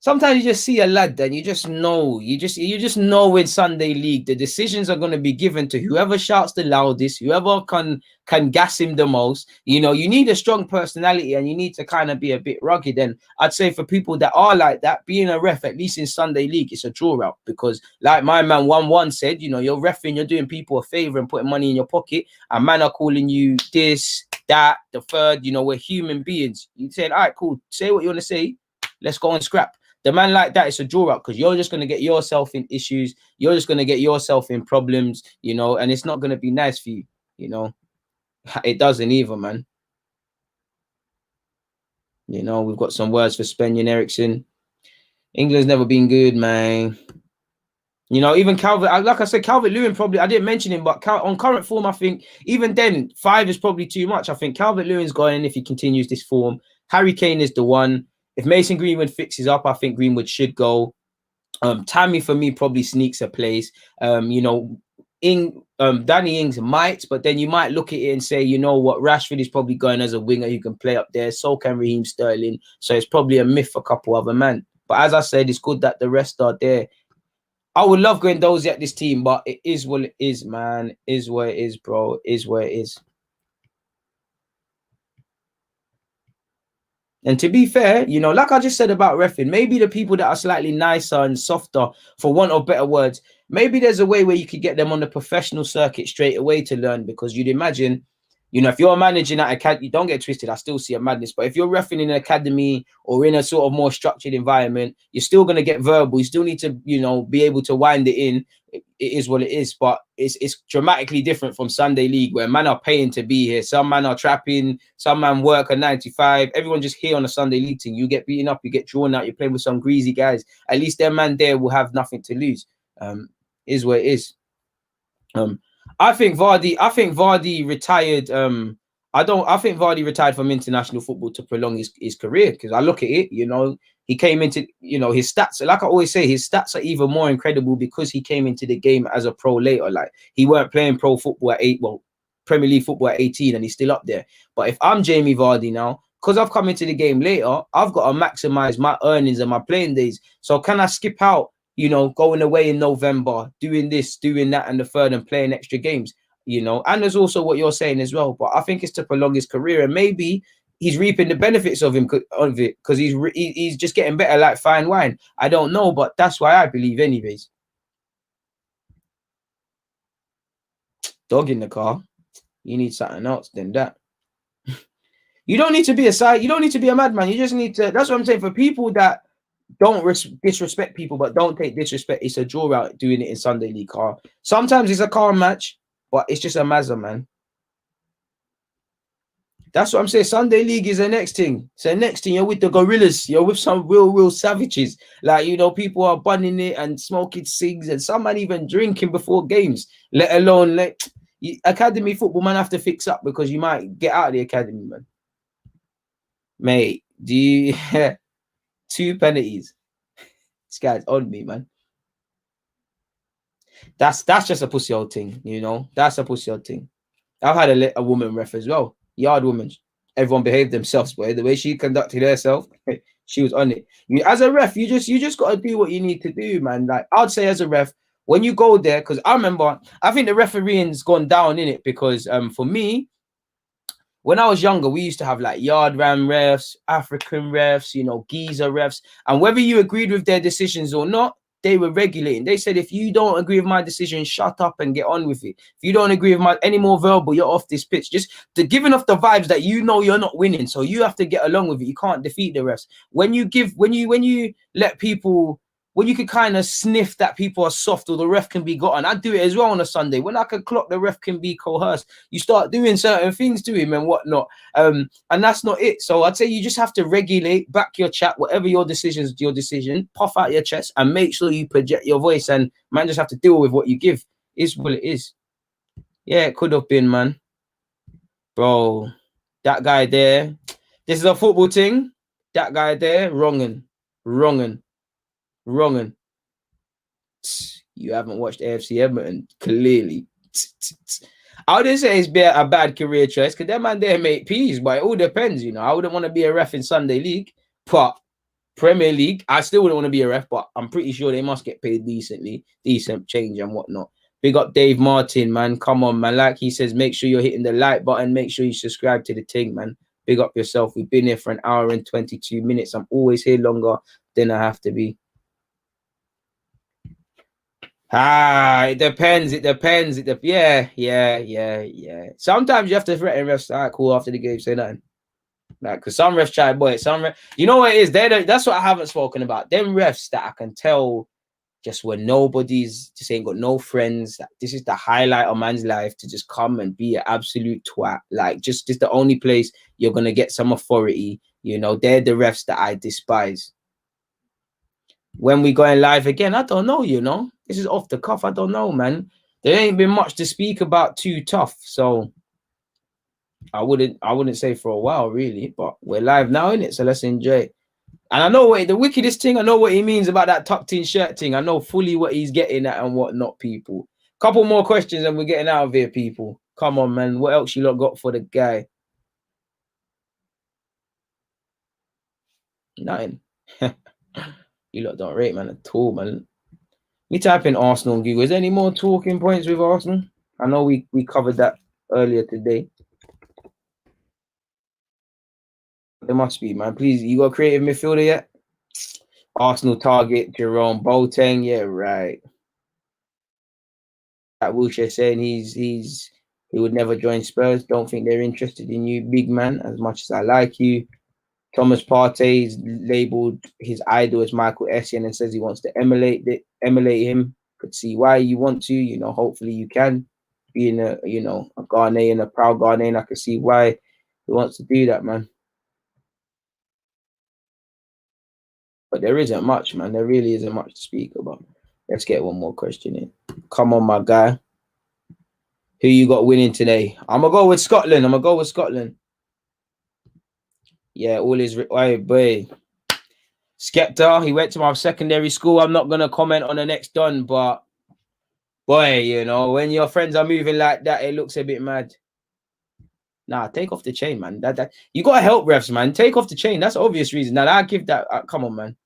sometimes you just see a lad and you just know in Sunday League the decisions are going to be given to whoever shouts the loudest, whoever can gas him the most. You need a strong personality and you need to kind of be a bit rugged. And I'd say for people that are like that, being a ref, at least in Sunday League, it's a draw out because, like my man 1-1 said, you're reffing, you're doing people a favor and putting money in your pocket, and man are calling you this, that, the third. We're human beings. You said, all right, cool, say what you want to say, let's go and scrap. The man like that, it's a draw out because you're just going to get yourself in issues. You're just going to get yourself in problems, and it's not going to be nice for you, It doesn't either, man. We've got some words for Spenyon Eriksson. England's never been good, man. Even Calvert, like I said, Calvert-Lewin probably, I didn't mention him, but on current form, I think even then, 5 is probably too much. I think Calvert-Lewin's going in if he continues this form. Harry Kane is the one. If Mason Greenwood fixes up, I think Greenwood should go. Tammy, for me, probably sneaks a place. Danny Ings might, but then you might look at it and say, you know what, Rashford is probably going as a winger who can play up there. So can Raheem Sterling. So it's probably a myth for a couple other men. But as I said, it's good that the rest are there. I would love Guendouzi at this team, but it is what it is, man. Is what it is, bro. Is what it is. And to be fair, you know, like I just said about reffing, maybe the people that are slightly nicer and softer, for want of better words, maybe there's a way where you could get them on the professional circuit straight away to learn. Because you'd imagine, you know, if you're managing at academy, don't get twisted, I still see a madness. But if you're reffing in an academy or in a sort of more structured environment, you're still going to get verbal. You still need to, you know, be able to wind it in. It is what it is, but it's dramatically different from Sunday League, where man are paying to be here. Some man are trapping, some man work a 9 to 5. Everyone just here on a Sunday League team. You get beaten up, you get drawn out, you're playing with some greasy guys. At least their man there will have nothing to lose. Is what it is. I think Vardy retired. I think Vardy retired from international football to prolong his career, because I look at it, you know, he came into, you know, his stats, like I always say, his stats are even more incredible because he came into the game as a pro later. Like, he weren't playing pro football at Premier League football at 18, and he's still up there. But if I'm Jamie Vardy now, because I've come into the game later, I've got to maximize my earnings and my playing days. So can I skip out, you know, going away in November, doing this, doing that, and the third, and playing extra games, you know? And there's also what you're saying as well. But I think it's to prolong his career, and maybe he's reaping the benefits of it because he's just getting better like fine wine. I don't know, but that's why I believe, anyways. Dog in the car. You need something else than that. You don't need to be you don't need to be a madman. You just need to. That's what I'm saying. For people that don't disrespect people, but don't take disrespect, it's a draw out doing it in Sunday League car. Sometimes it's a calm match, but it's just a mazza, man. That's what I'm saying. Sunday League is the next thing. It's the next thing. You're with the gorillas. You're with some real savages. Like, you know, people are bunning it and smoking cigs, and some man even drinking before games. Let alone academy football, man, have to fix up, because you might get out of the academy, man. Mate, do you 2 penalties? This guy's on me, man. That's just a pussy old thing, you know. That's a pussy old thing. I've had a woman ref as well, yard woman. Everyone behaved themselves, but the way she conducted herself, she was on it. As a ref, you just got to do what you need to do, man. Like, I'd say as a ref, when you go there, because I remember, I think the refereeing's gone down in it, because for me, when I was younger, we used to have like yard ram refs, African refs, you know, geezer refs, and whether you agreed with their decisions or not, they were regulating. They said, if you don't agree with my decision, shut up and get on with it. If you don't agree with any more verbal, you're off this pitch. Just giving off the vibes that you know you're not winning, so you have to get along with it. You can't defeat the refs. When you let people, when you can kind of sniff that people are soft or the ref can be gotten. I do it as well on a Sunday. When I can clock the ref can be coerced, you start doing certain things to him and whatnot. And that's not it. So I'd say you just have to regulate, back your chat, whatever your decision, puff out your chest and make sure you project your voice, and man just have to deal with what you give. Is what it is. Yeah, it could have been, man. Bro, that guy there, this is a football thing. That guy there, wronging. You haven't watched AFC Edmonton, clearly. I wouldn't say it's a bad career choice, because that man there make peas, but it all depends, you know. I wouldn't want to be a ref in Sunday League, but Premier League, I still wouldn't want to be a ref, but I'm pretty sure they must get paid decent change and whatnot. Big up Dave Martin, man. Come on, man. Like he says, make sure you're hitting the like button. Make sure you subscribe to the thing, man. Big up yourself. We've been here for an hour and 22 minutes. I'm always here longer than I have to be. It depends. Yeah. Sometimes you have to threaten refs. All right, cool. After the game, say nothing. Like, because some refs try, boy. You know what it is? That's what I haven't spoken about. Them refs that I can tell just when nobody's, just ain't got no friends. Like, this is the highlight of man's life, to just come and be an absolute twat. Like, just the only place you're gonna get some authority. You know, they're the refs that I despise. When we going live again, I don't know, you know. This is off the cuff. I don't know, man. There ain't been much to speak about too tough. So I wouldn't say for a while, really. But we're live now, innit? So let's enjoy. And I know what the wickedest thing, I know what he means about that tucked in shirt thing. I know fully what he's getting at and what not, people. Couple more questions and we're getting out of here, people. Come on, man. What else you lot got for the guy? Nothing. You lot don't rate, man, at all, man. We type in Arsenal on Google. Is there any more talking points with Arsenal? I know we covered that earlier today. There must be, man. Please, you got a creative midfielder yet? Arsenal target Jerome Boateng. Yeah, right. That Wilshere saying he would never join Spurs. Don't think they're interested in you, big man. As much as I like you, Thomas Partey's labeled his idol as Michael Essien and says he wants to emulate him. Could see why you want to. You know, hopefully you can. Being a a Ghanaian, a proud Ghanaian, I could see why he wants to do that, man. But there isn't much, man. There really isn't much to speak about. Let's get one more question in. Come on, my guy. Who you got winning today? I'm gonna go with Scotland. Yeah, all is hey, boy. Skepta, he went to my secondary school. I'm not gonna comment on the next done, but boy, you know, when your friends are moving like that, it looks a bit mad. Nah, take off the chain, man. That you gotta help refs, man. Take off the chain. That's obvious reason. Now I give that. Come on, man.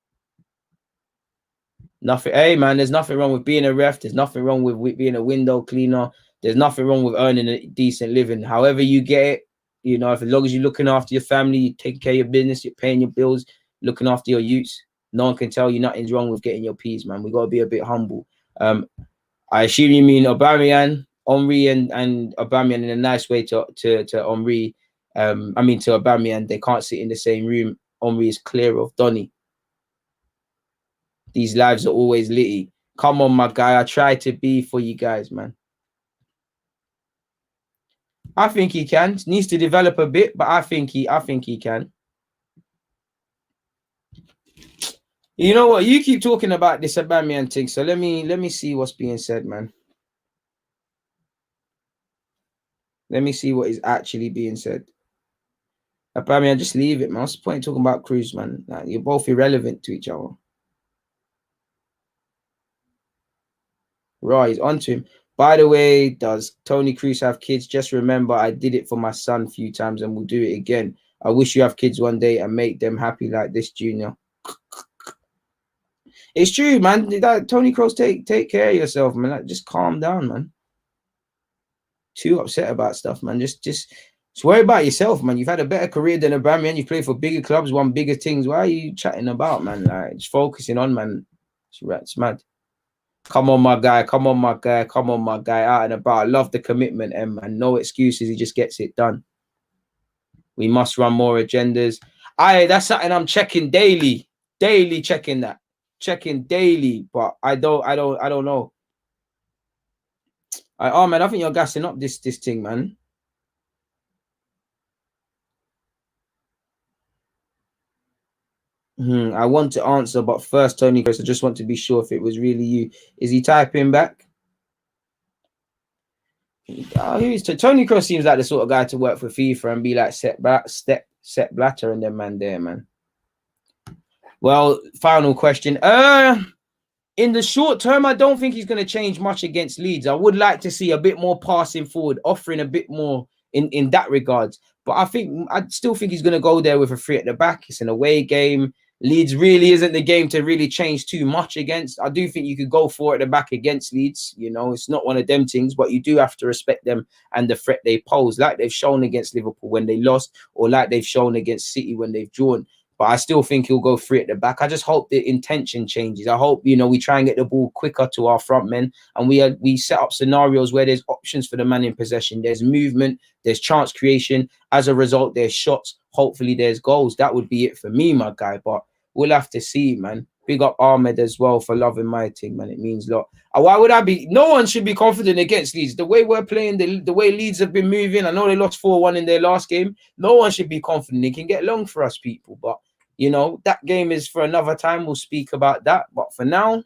Nothing. Hey, man. There's nothing wrong with being a ref. There's nothing wrong with being a window cleaner. There's nothing wrong with earning a decent living. However you get it, you know, if as long as you're looking after your family, you're taking care of your business, you're paying your bills, looking after your youths, no one can tell you nothing's wrong with getting your P's, man. We gotta be a bit humble. I assume you mean Aubameyang, Henry, and Aubameyang in a nice way to Henry. I mean to Aubameyang, they can't sit in the same room. Henry is clear of Donny. These lives are always litty. Come on, my guy. I try to be for you guys, man. I think he can. Needs to develop a bit, but I think he can. You know what? You keep talking about this Aubameyang thing, so let me see what's being said, man. Let me see what is actually being said. Aubameyang, just leave it, man. What's the point of talking about Cruz, man? Like, you're both irrelevant to each other. Right, he's onto him. By the way, does Tony Cruz have kids? Just remember, I did it for my son a few times and we'll do it again. I wish you have kids one day and make them happy like this, Junior. It's true, man. That Tony Kroos, take care of yourself, man. Like, just calm down, man. Too upset about stuff, man. Just worry about yourself, man. You've had a better career than Aubameyang. You've played for bigger clubs, won bigger things. Why are you chatting about, man? Like, just focusing on, man. It's mad. Come on, my guy. Come on, my guy. Come on, my guy. Out and about. I love the commitment, man. No excuses. He just gets it done. We must run more agendas. That's something I'm checking daily. Daily checking that. Checking daily, but I don't know. Man, I think you're gassing up this thing, man. I want to answer, but first, Tony Kroos, I just want to be sure if it was really you. Is he typing back? Tony Kroos seems like the sort of guy to work for FIFA and be like Sepp Blatter and them man there, man. Well, final question. In the short term, I don't think he's going to change much against Leeds. I would like to see a bit more passing forward, offering a bit more in that regards. But I still think he's going to go there with a 3 at the back. It's an away game. Leeds really isn't the game to really change too much against. I do think you could go 4 at the back against Leeds. You know, it's not one of them things, but you do have to respect them and the threat they pose, like they've shown against Liverpool when they lost, or like they've shown against City when they've drawn. But I still think he'll go 3 at the back. I just hope the intention changes. I hope, you know, we try and get the ball quicker to our front men, and we set up scenarios where there's options for the man in possession. There's movement, there's chance creation. As a result, there's shots. Hopefully there's goals. That would be it for me, my guy. But we'll have to see, man. Big up Ahmed as well for loving my team, man. It means a lot. Why would I be? No one should be confident against Leeds. The way we're playing, the way Leeds have been moving. I know they lost 4-1 in their last game. No one should be confident. It can get long for us, people. But, you know, that game is for another time. We'll speak about that. But for now,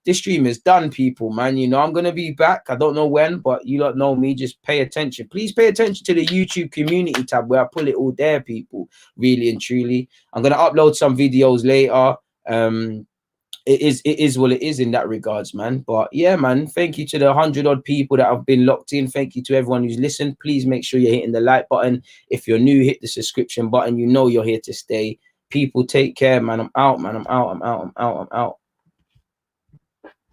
this stream is done, people, man. You know, I'm going to be back. I don't know when, but you don't know me. Just pay attention. Please pay attention to the YouTube community tab where I pull it all there, people. Really and truly. I'm going to upload some videos later. It is what it is in that regards, man. But yeah, man, thank you to the 100-odd people that have been locked in. Thank you to everyone who's listened. Please make sure you're hitting the like button. If you're new, hit the subscription button. You know you're here to stay. People, take care, man. I'm out, man. I'm out.